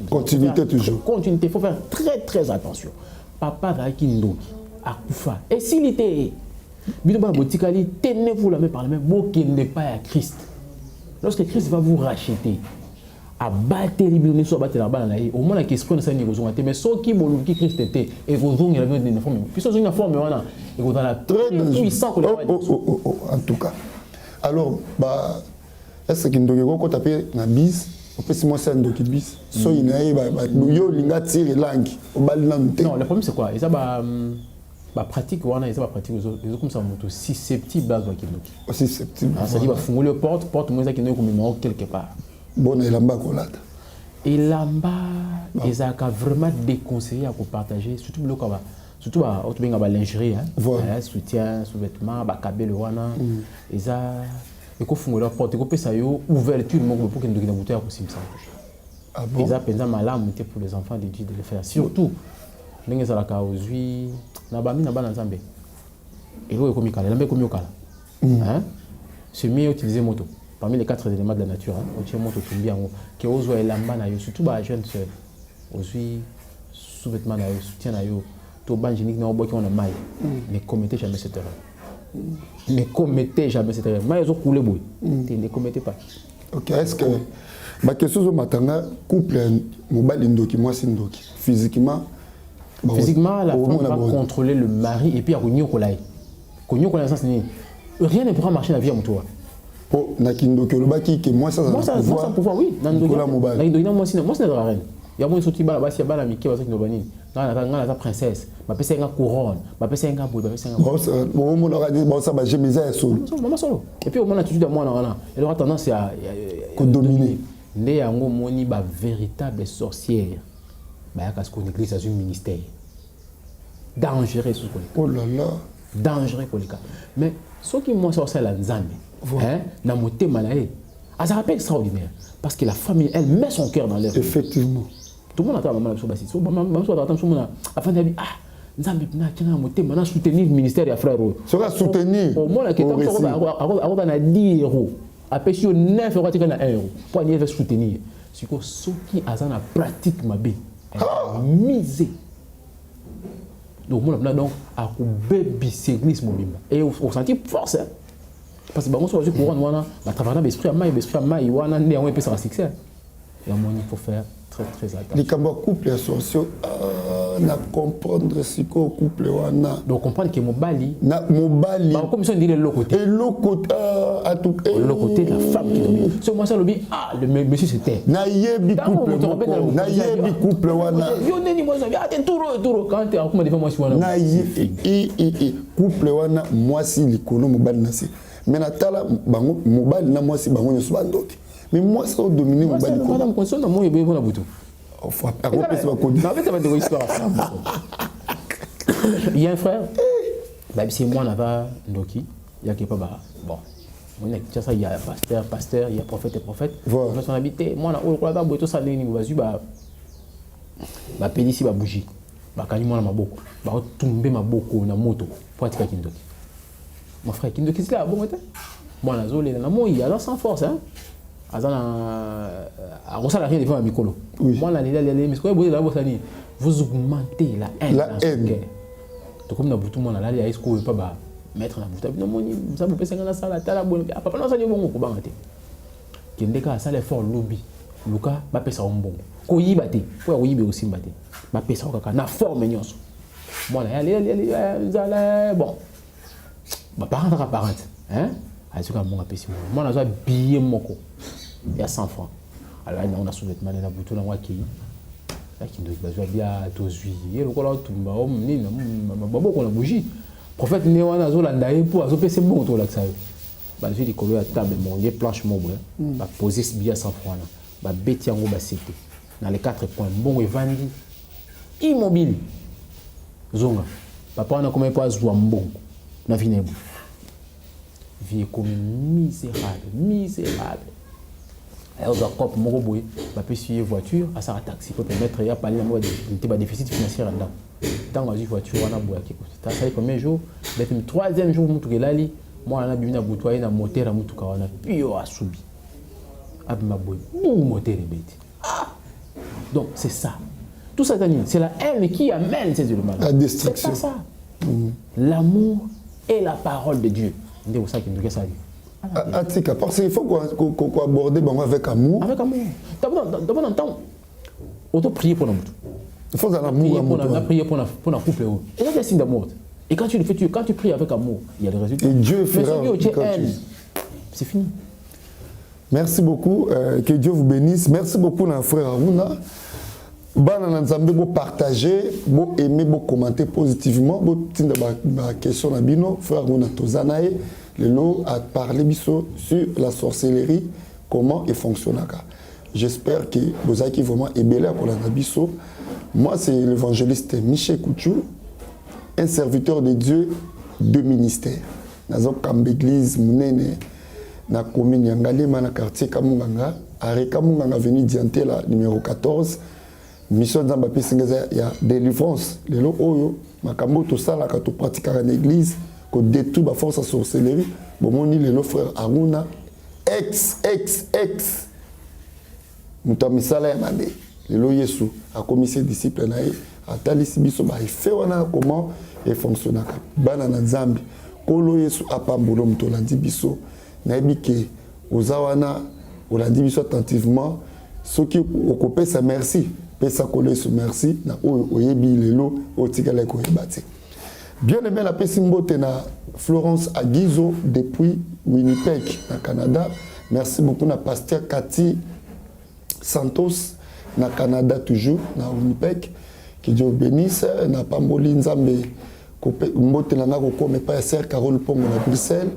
continuité toujours continuité, il faut faire très très attention. Papa va qui ndoki akufa et s'il était bino ba botikali tenez-vous la main par la main bon qu'il n'est pas à Christ. Lorsque Christ va vous racheter à battre les bino so battre la balle là au moins la question ça ni kozonga mais so qui boluki Christ était et kozonga la même forme puis so une forme wana et dans la très puissant que en tout cas alors bah est-ce que ndoki ko taper na bis si moi c'est un doki bis so il n'a pas yo linga tire langue au bal non le problème c'est quoi et ça bah pratique wana ça pratique ils comme ça moto susceptible base qui doki susceptible ça dit va fungoler porte moi ça qui n'est comme numéro quelque part bon et lamba kolata et lamba ils a vraiment déconseillé à partager surtout le kaba surtout à autre bien à lingerie hein soutien sous-vêtements ba kabel wana et ça et qu'on fonde la porte, et qu'on peut ça yo ouverture pour qu'il ne bouteille aussi ça. Ah bon? Ils appellent ça malam pour les enfants de Dieu de le faire. Surtout, les gens qui ont joué, n'abami n'abana nzambe. Et l'eau est comme il est comme il hein? C'est mieux utiliser moto. Parmi les 4 éléments de la nature, on tient moto tout bien. Qui ose jouer lamba na yo, surtout bah jeune sœur. Aujourd'hui, sous-vêtements na yo, soutien na yo, tout ban génique na obo qui on a mal. Ne commettez jamais cette erreur. Ne commettez jamais cette erreur. Mais ils ont coulé boy. Ne commettez pas. OK, est-ce que ma question sur matanga couple mobile ndoki moi c'est ndoki physiquement la femme va contrôler le mari et puis à konyo kolai. Konyo kolai ça c'est rien ne pourra marcher dans la vie à toi. Oh na kindoki le baki que moi ça pouvoir oui dans ndoki. Na ndoki moi c'est la reine. Il y a moins sorti bala basi ya bala miki bazaki nobani. Ngana la princesse. Ma pesa nga couronne, ma pesa nga boy, ma pesa nga. Bon mon aura dit bon ça va j'ai misé solo. Maman solo. Et puis au moins l'attitude à moi là, elle aura tendance à dominer. Les yango moni ba véritable sorcière. Ba ya parce qu'on église dans un ministère. Dangereux sous quoi. Oh là là. Dangereux pour les cas. Mais ce qui moi sorcière la nzambe. Hein, na motema na e. Ça rappelle extraordinaire. Parce que la famille, elle met son cœur dans l'œuvre. Effectivement. Tout le monde attend maman la biso basi. Avant de dire Nzambe na kina motema na soutenir le ministère des frères. Sera soutenir. Au moins la question on a 10 euros. Après si on 9 euros tu gagnes 1 euro. Pour aller soutenir. C'est que ceux qui ont la pratique mabe. Misé. Donc moi donc à bébé église mobimba. Et au senti force. Parce que bon soit courant wana la travailler l'esprit à mai wana né on peut se succès. Et à mon il faut faire très attention. Les cambos couple associés na comprendre ce que couple wana. Donc comprendre que mobali na mobali. Bah comme ça on dit le côté. Et l'autre côté à tout le côté la femme qui domine. C'est moi ça le dit le monsieur c'était. Na yebi couple. Na yebi couple wana. Yo neni moi ça vient touro quand tu as comment défendre moi si wana. Na yebi couple wana moi si likolo mobali na se. Mais na tala bango mobali na moi si bango nyoso bandoki. Mais moi ça dominer mobali. Madame console na moi yebo na butu. Il y a un frère, c'est moi là-bas, Ndoki, il y a qui pas bon. Il y a pasteur, il y a prophète et prophète. Voilà. Son habité, moi là, tout ça, bah pédissi bah bougie, bah quand moi na maboko, bah tomber maboko na moto pour être Kindoki. Mon frère Kindoki c'est là, bon moi na zolé na moi il y a là sans force hein. On s'en a rien devant un micro. Moi, vous augmentez la haine. La haine. Donc, comme tout le monde a dit, est-ce qu'on ne peut pas mettre la bouteille? Non, ça vous peut faire ça, la table, papa, non, ça n'est bon, pour arrêter. Qui est ça, l'effort lobby. Lucas, va payer ça en bon. Quand il battait, pour y aussi battre. Va payer ça au caca, na forme, moi, allez, bon. Ma parente à parente. Hein? Je moi, je billet moko. Il y a 100 francs. Alors, on a soulevé la bouteille dans qui doit bien tous juillet. Le colon tombe, on a bougie. Prophète Néwana Zolanda pour azoper c'est bon tout là que ça. Bah je dis colon à table mon les planches mon bah poser ce billet 100 francs là. Bah bêti en gros bah c'était dans les 4 points bon et vendu immobile. Zonga. Papa on a combien pas zoa bon. Na fini. Vie comme misérable. Alors, quand mon robot va payer voiture, à sa taxi pour permettre de parler de déficit financier là-dedans. Tant que voiture, on a boire qui ça fait combien de jours? Le troisième jour, moi, on a bien boutoyer dans moteur, on a puis à subi. Abima boy, moteur est bête. Donc c'est ça. Tout ça, c'est la haine qui amène ces éléments. La destruction. C'est pas ça. L'amour et la parole de Dieu. C'est ça qui nous dit ça. Parce qu'il faut qu'on aborde avec amour. Avec amour. D'abord, on doit prier pour nous. Il faut l'amour. On doit prier pour un couple. Et là, c'est un signe d'amour. Et quand tu le fais, quand tu pries avec amour, il y a des résultats. Et Dieu fera. C'est fini. Merci beaucoup. Que Dieu vous bénisse. Merci beaucoup, notre frère Aruna. Bana Nzambe, vous partagez, vous aimez, vous commentez positivement. Vous avez des questions à Bino. Frère Aruna Tozanae, le lot a parlé sur la sorcellerie, comment elle fonctionne. J'espère que vous avez vraiment aimé pour la Nabiso. Moi, c'est l'évangéliste Michel Kouchou, un serviteur de Dieu de ministère. Dans une église, dans la commune Yangalema, dans le quartier Kamunganga, à Kamunganga, venu Dianté, la numéro 14. Mission de Zambapé Singeza, il y a délivrance. Les lots, oyo, makambo, tout ça, là, quand on pratique à l'église, qu'on détruit la force à sorcellerie, bon, mon île, le frère Aruna, ex. Moutamisala Yamade, les lots Yesu, a commis ses disciples, a talisi biso, il fait comment il fonctionne. Banana Zambi, Kolo Yesu, a pambolo, mutolandi biso, naibike, ozawana, olandi biso attentivement, ceux qui occupent sa merci. Pesa collé sur merci na oyebi lelo otikala ko ebati. Bien aimé la pesimbote na Florence Aguizo depuis Winnipeg na Canada. Merci beaucoup na pasteur Cathy Santos na Canada toujours na Winnipeg. Que Dieu bénisse na Pamboli Nzambe mbote na ngako comme pas sœur Carole Pongo na Bruxelles.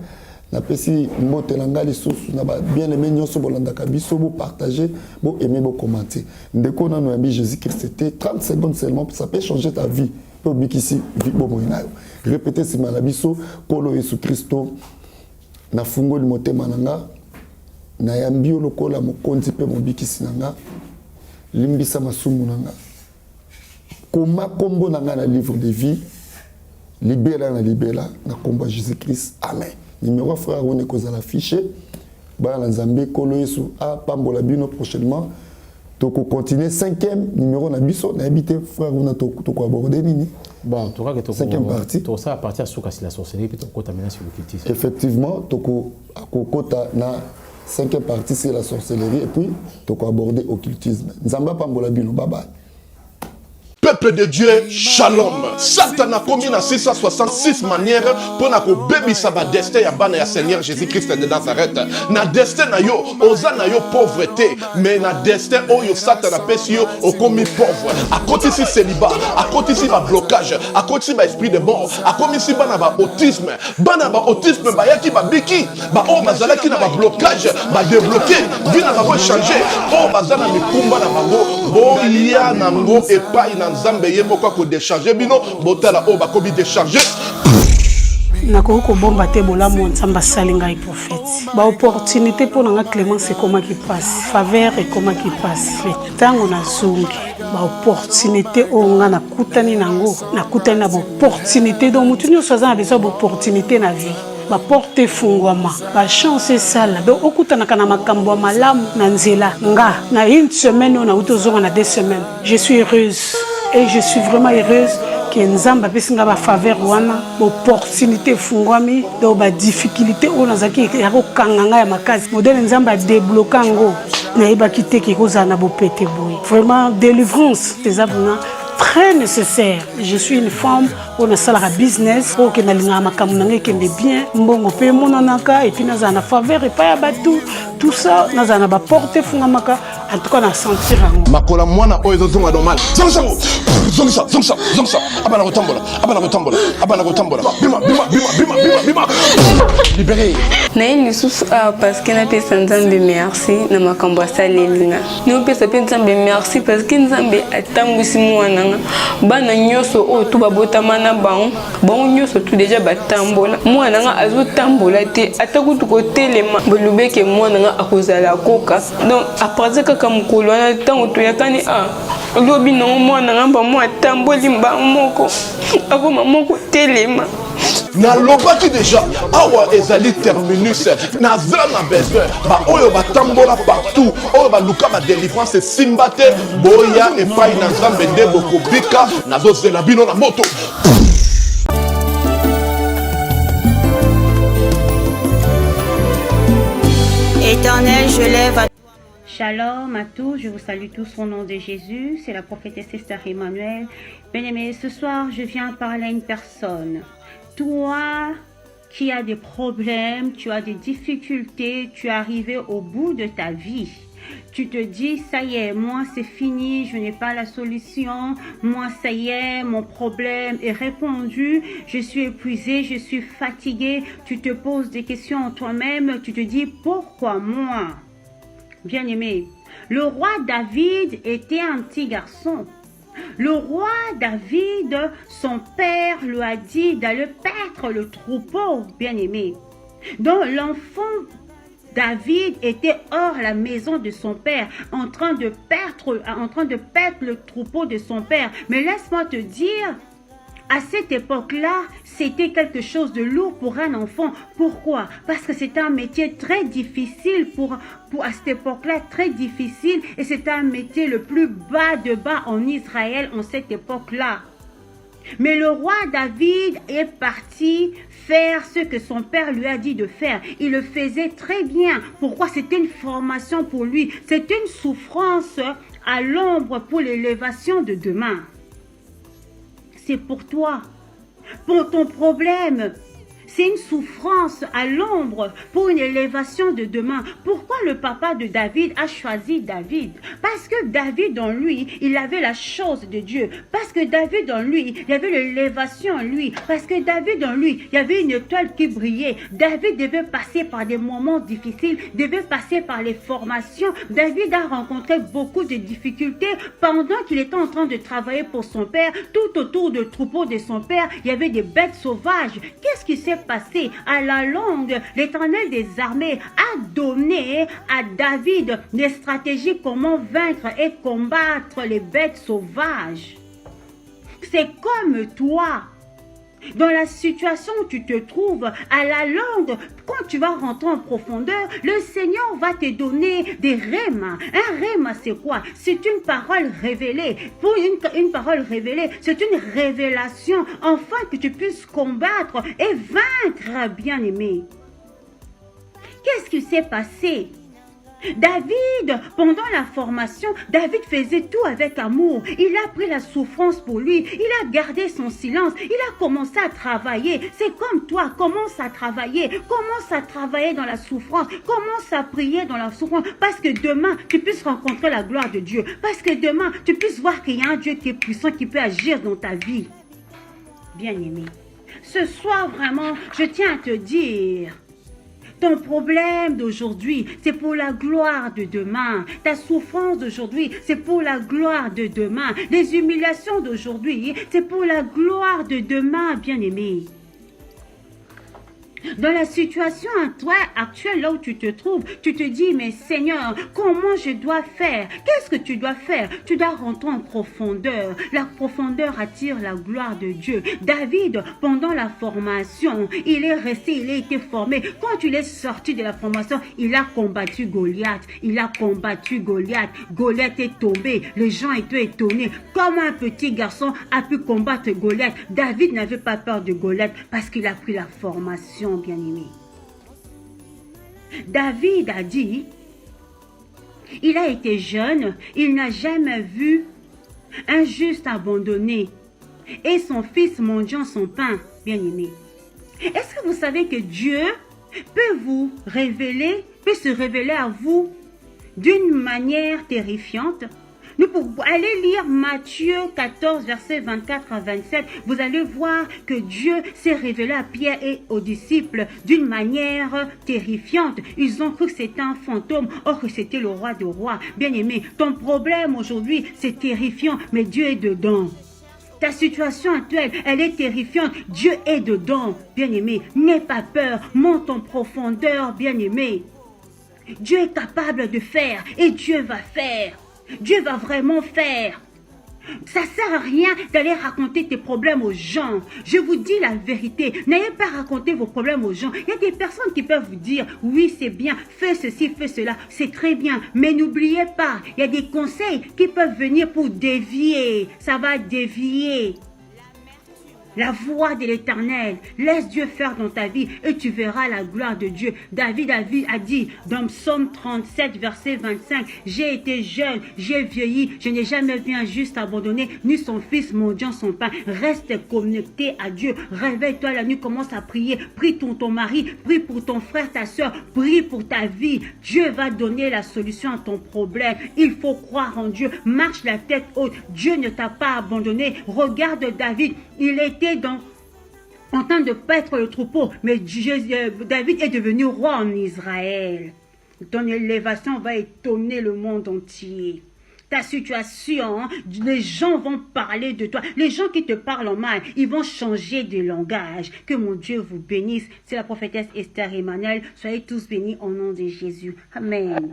Na pesi mbote langa lisusu na bien aimé nyonso bolanda kabiso bo partager bo aimer bo commenter ndeko na no Jésus-Christ c'était 30 secondes seulement ça peut changer ta vie pour bikisi vie bo moina répéter si malabiso kolo Yesu Christo na fungo li motema nanga nayambi lokola mokonzi pe mobikisi nanga limbisa masumu nanga koma kombo nanga na livre de vie libela na kombo Jésus-Christ amen. Numéro frère on est cause à l'affiche ba na Nzambe kolo Yesu a pambola bino prochainement toko continuer 5e numéro na biso na habité frère on a toko aborder nini. Bon, tu vois que tu 5e partie. Tout ça à partir de la sorcellerie, puis tu as maintenant sur l'occultisme. Effectivement, tu as la 5e partie, c'est la sorcellerie, et puis tu as abordé l'occultisme. Nzamba Pambola Bino, bye bye. Peuple de Dieu, shalom. Satan a commis 666 manières pour que bébé ça va destin ya bana ya Seigneur Jésus-Christ de Nazareth. Na destin na yo, oza na yo pauvreté, mais na destin oyo Satan a pesi yo au commis pauvre. À côté si célibat, à côté si ba blocage, à côté si ba esprit de mort, à côté si bana ba autisme ba yaki ba biki, ba o bazala ki na ba blocage, ba débloquer, vina ba changer, o bazala mikumba na bango, bo ya na ngo epai na Nzambe yemo kwa ko décharger bino botala o ba kobi décharger nakoko ko bomba te bolamu Nzambe salinga prophète ba opportunité pour nga Clémence comment qui passe faveur et comment qui passe tango na zungi ba opportunité o nga na kutani nango na kutani na opportunité donc mutu nyo soza na besoin opportunité na vie ba porte fungwama ba chance sala donc okutana kana makambo malamu na nzela nga na une semaine on a utozonga na 2 semaines je suis heureuse et je suis vraiment heureuse que Nzamba pesinga ba faveur wana opportunité fungwami do ba difficulté on azaki ya ko kanganga ya makazi modèle Nzamba débloquer ngo na iba kiteke ko zana bo pété boy vraiment délivrance des abonnés très nécessaire. Je suis une femme, on a salaire business, on a linga makamuna qui est bien, mbongo pe monanaka et puis na zana faveur et pas batou tout ça na zana ba porter fungamaka en tout cas na sentir ngo. Makola mwana oyo zonga normal. Zonga abana kotambola. Bima. Libéré. Na ini susu parce que na pesa Nzambe merci na makambo salelinga. Ni pesa pe Nzambe merci parce que Nzambe atambwisi mwana bana nyoso o tu babotama na bango nyoso tu déjà batambola mwana nga azotambola te atakutu ko telema bolubeke mwana nga akozala koka donc après kaka mukolo na tango to yakani lobi no mwana nga ba mo atamboli mba moko akoma moko telema na lobaki déjà awa ezali terminus na zana besoin ba oyo batambola partout oyo ba luka ba délivrance simbate boya et pai na Nzambe nde bokobika nazo zela bino na moto. Éternel, je lève à Shalom à tous, je vous salue tous au nom de Jésus, c'est la prophétesse Esther Emmanuel. Bien-aimés, ce soir je viens parler à une personne. Toi qui as des problèmes, tu as des difficultés, tu es arrivé au bout de ta vie. Tu te dis, ça y est, moi c'est fini, je n'ai pas la solution, moi ça y est, mon problème est répondu, je suis épuisé, je suis fatigué. Tu te poses des questions en toi-même, tu te dis, pourquoi moi? Bien-aimé, le roi David était un petit garçon. Le roi David, son père lui a dit d'aller paître le troupeau, bien-aimé. Donc l'enfant David était hors la maison de son père, en train de paître le troupeau de son père. Mais laisse-moi te dire, à cette époque-là, c'était quelque chose de lourd pour un enfant. Pourquoi? Parce que c'était un métier très difficile à cette époque-là, très difficile. Et c'était un métier le plus bas de bas en Israël en cette époque-là. Mais le roi David est parti faire ce que son père lui a dit de faire. Il le faisait très bien. Pourquoi? C'était une formation pour lui. C'était une souffrance à l'ombre pour l'élévation de demain. C'est pour toi, pour ton problème. C'est une souffrance à l'ombre pour une élévation de demain. Pourquoi le papa de David a choisi David? Parce que David en lui, il avait la chose de Dieu. Parce que David en lui, il y avait l'élévation en lui. Parce que David en lui, il y avait une étoile qui brillait. David devait passer par des moments difficiles, devait passer par les formations. David a rencontré beaucoup de difficultés pendant qu'il était en train de travailler pour son père. Tout autour du troupeau de son père, il y avait des bêtes sauvages. Qu'est-ce qui s'est s'est passé? À la longue, l'Éternel des armées a donné à David des stratégies comment vaincre et combattre les bêtes sauvages. C'est comme toi. Dans la situation où tu te trouves, à la longue, quand tu vas rentrer en profondeur, le Seigneur va te donner des rhémas. Un rhéma, c'est quoi? C'est une parole révélée. Pour une parole révélée, c'est une révélation, afin que tu puisses combattre et vaincre, bien-aimé. Qu'est-ce qui s'est passé? David, pendant la formation, David faisait tout avec amour. Il a pris la souffrance pour lui. Il a gardé son silence. Il a commencé à travailler. C'est comme toi, commence à travailler. Commence à travailler dans la souffrance. Commence à prier dans la souffrance. Parce que demain, tu puisses rencontrer la gloire de Dieu. Parce que demain, tu puisses voir qu'il y a un Dieu qui est puissant, qui peut agir dans ta vie. Bien-aimé, ce soir, vraiment, je tiens à te dire... Ton problème d'aujourd'hui, c'est pour la gloire de demain. Ta souffrance d'aujourd'hui, c'est pour la gloire de demain. Les humiliations d'aujourd'hui, c'est pour la gloire de demain, bien-aimé. Dans la situation actuelle, là où tu te trouves, tu te dis, mais Seigneur, comment je dois faire? Qu'est-ce que tu dois faire? Tu dois rentrer en profondeur. La profondeur attire la gloire de Dieu. David, pendant la formation, il est resté, il a été formé. Quand il est sorti de la formation, il a combattu Goliath. Il a combattu Goliath. Goliath est tombé. Les gens étaient étonnés. Comment un petit garçon a pu combattre Goliath? David n'avait pas peur de Goliath parce qu'il a pris la formation. Bien-aimé. David a dit, il a été jeune, il n'a jamais vu un juste abandonné et son fils mendiant son pain. Bien-aimé. Est-ce que vous savez que Dieu peut vous révéler, peut se révéler à vous d'une manière terrifiante? Nous pouvons aller lire Matthieu 14, versets 24 à 27. Vous allez voir que Dieu s'est révélé à Pierre et aux disciples d'une manière terrifiante. Ils ont cru que c'était un fantôme, or que c'était le roi des rois. Bien-aimé, ton problème aujourd'hui, c'est terrifiant, mais Dieu est dedans. Ta situation actuelle, elle est terrifiante. Dieu est dedans, bien-aimé. N'aie pas peur, monte en profondeur, bien-aimé. Dieu est capable de faire et Dieu va faire. Dieu va vraiment faire. Ça ne sert à rien d'aller raconter tes problèmes aux gens. Je vous dis la vérité. N'ayez pas raconté vos problèmes aux gens. Il y a des personnes qui peuvent vous dire, oui, c'est bien, fais ceci, fais cela. C'est très bien. Mais n'oubliez pas, il y a des conseils qui peuvent venir pour dévier. Ça va dévier la voix de l'Éternel. Laisse Dieu faire dans ta vie et tu verras la gloire de Dieu. David a dit dans Psaume 37, verset 25, « J'ai été jeune, j'ai vieilli, je n'ai jamais vu un juste abandonné, ni son fils mendiant son pain. » Reste connecté à Dieu. Réveille-toi la nuit, commence à prier. Prie pour ton mari, prie pour ton frère, ta soeur, prie pour ta vie. Dieu va donner la solution à ton problème. Il faut croire en Dieu. Marche la tête haute. Dieu ne t'a pas abandonné. Regarde David, il était en train de paître le troupeau, mais David est devenu roi en Israël. Ton élévation va étonner le monde entier. Ta situation, les gens vont parler de toi. Les gens qui te parlent en mal, ils vont changer de langage. Que mon Dieu vous bénisse. C'est la prophétesse Esther Emmanuel. Soyez tous bénis au nom de Jésus. Amen.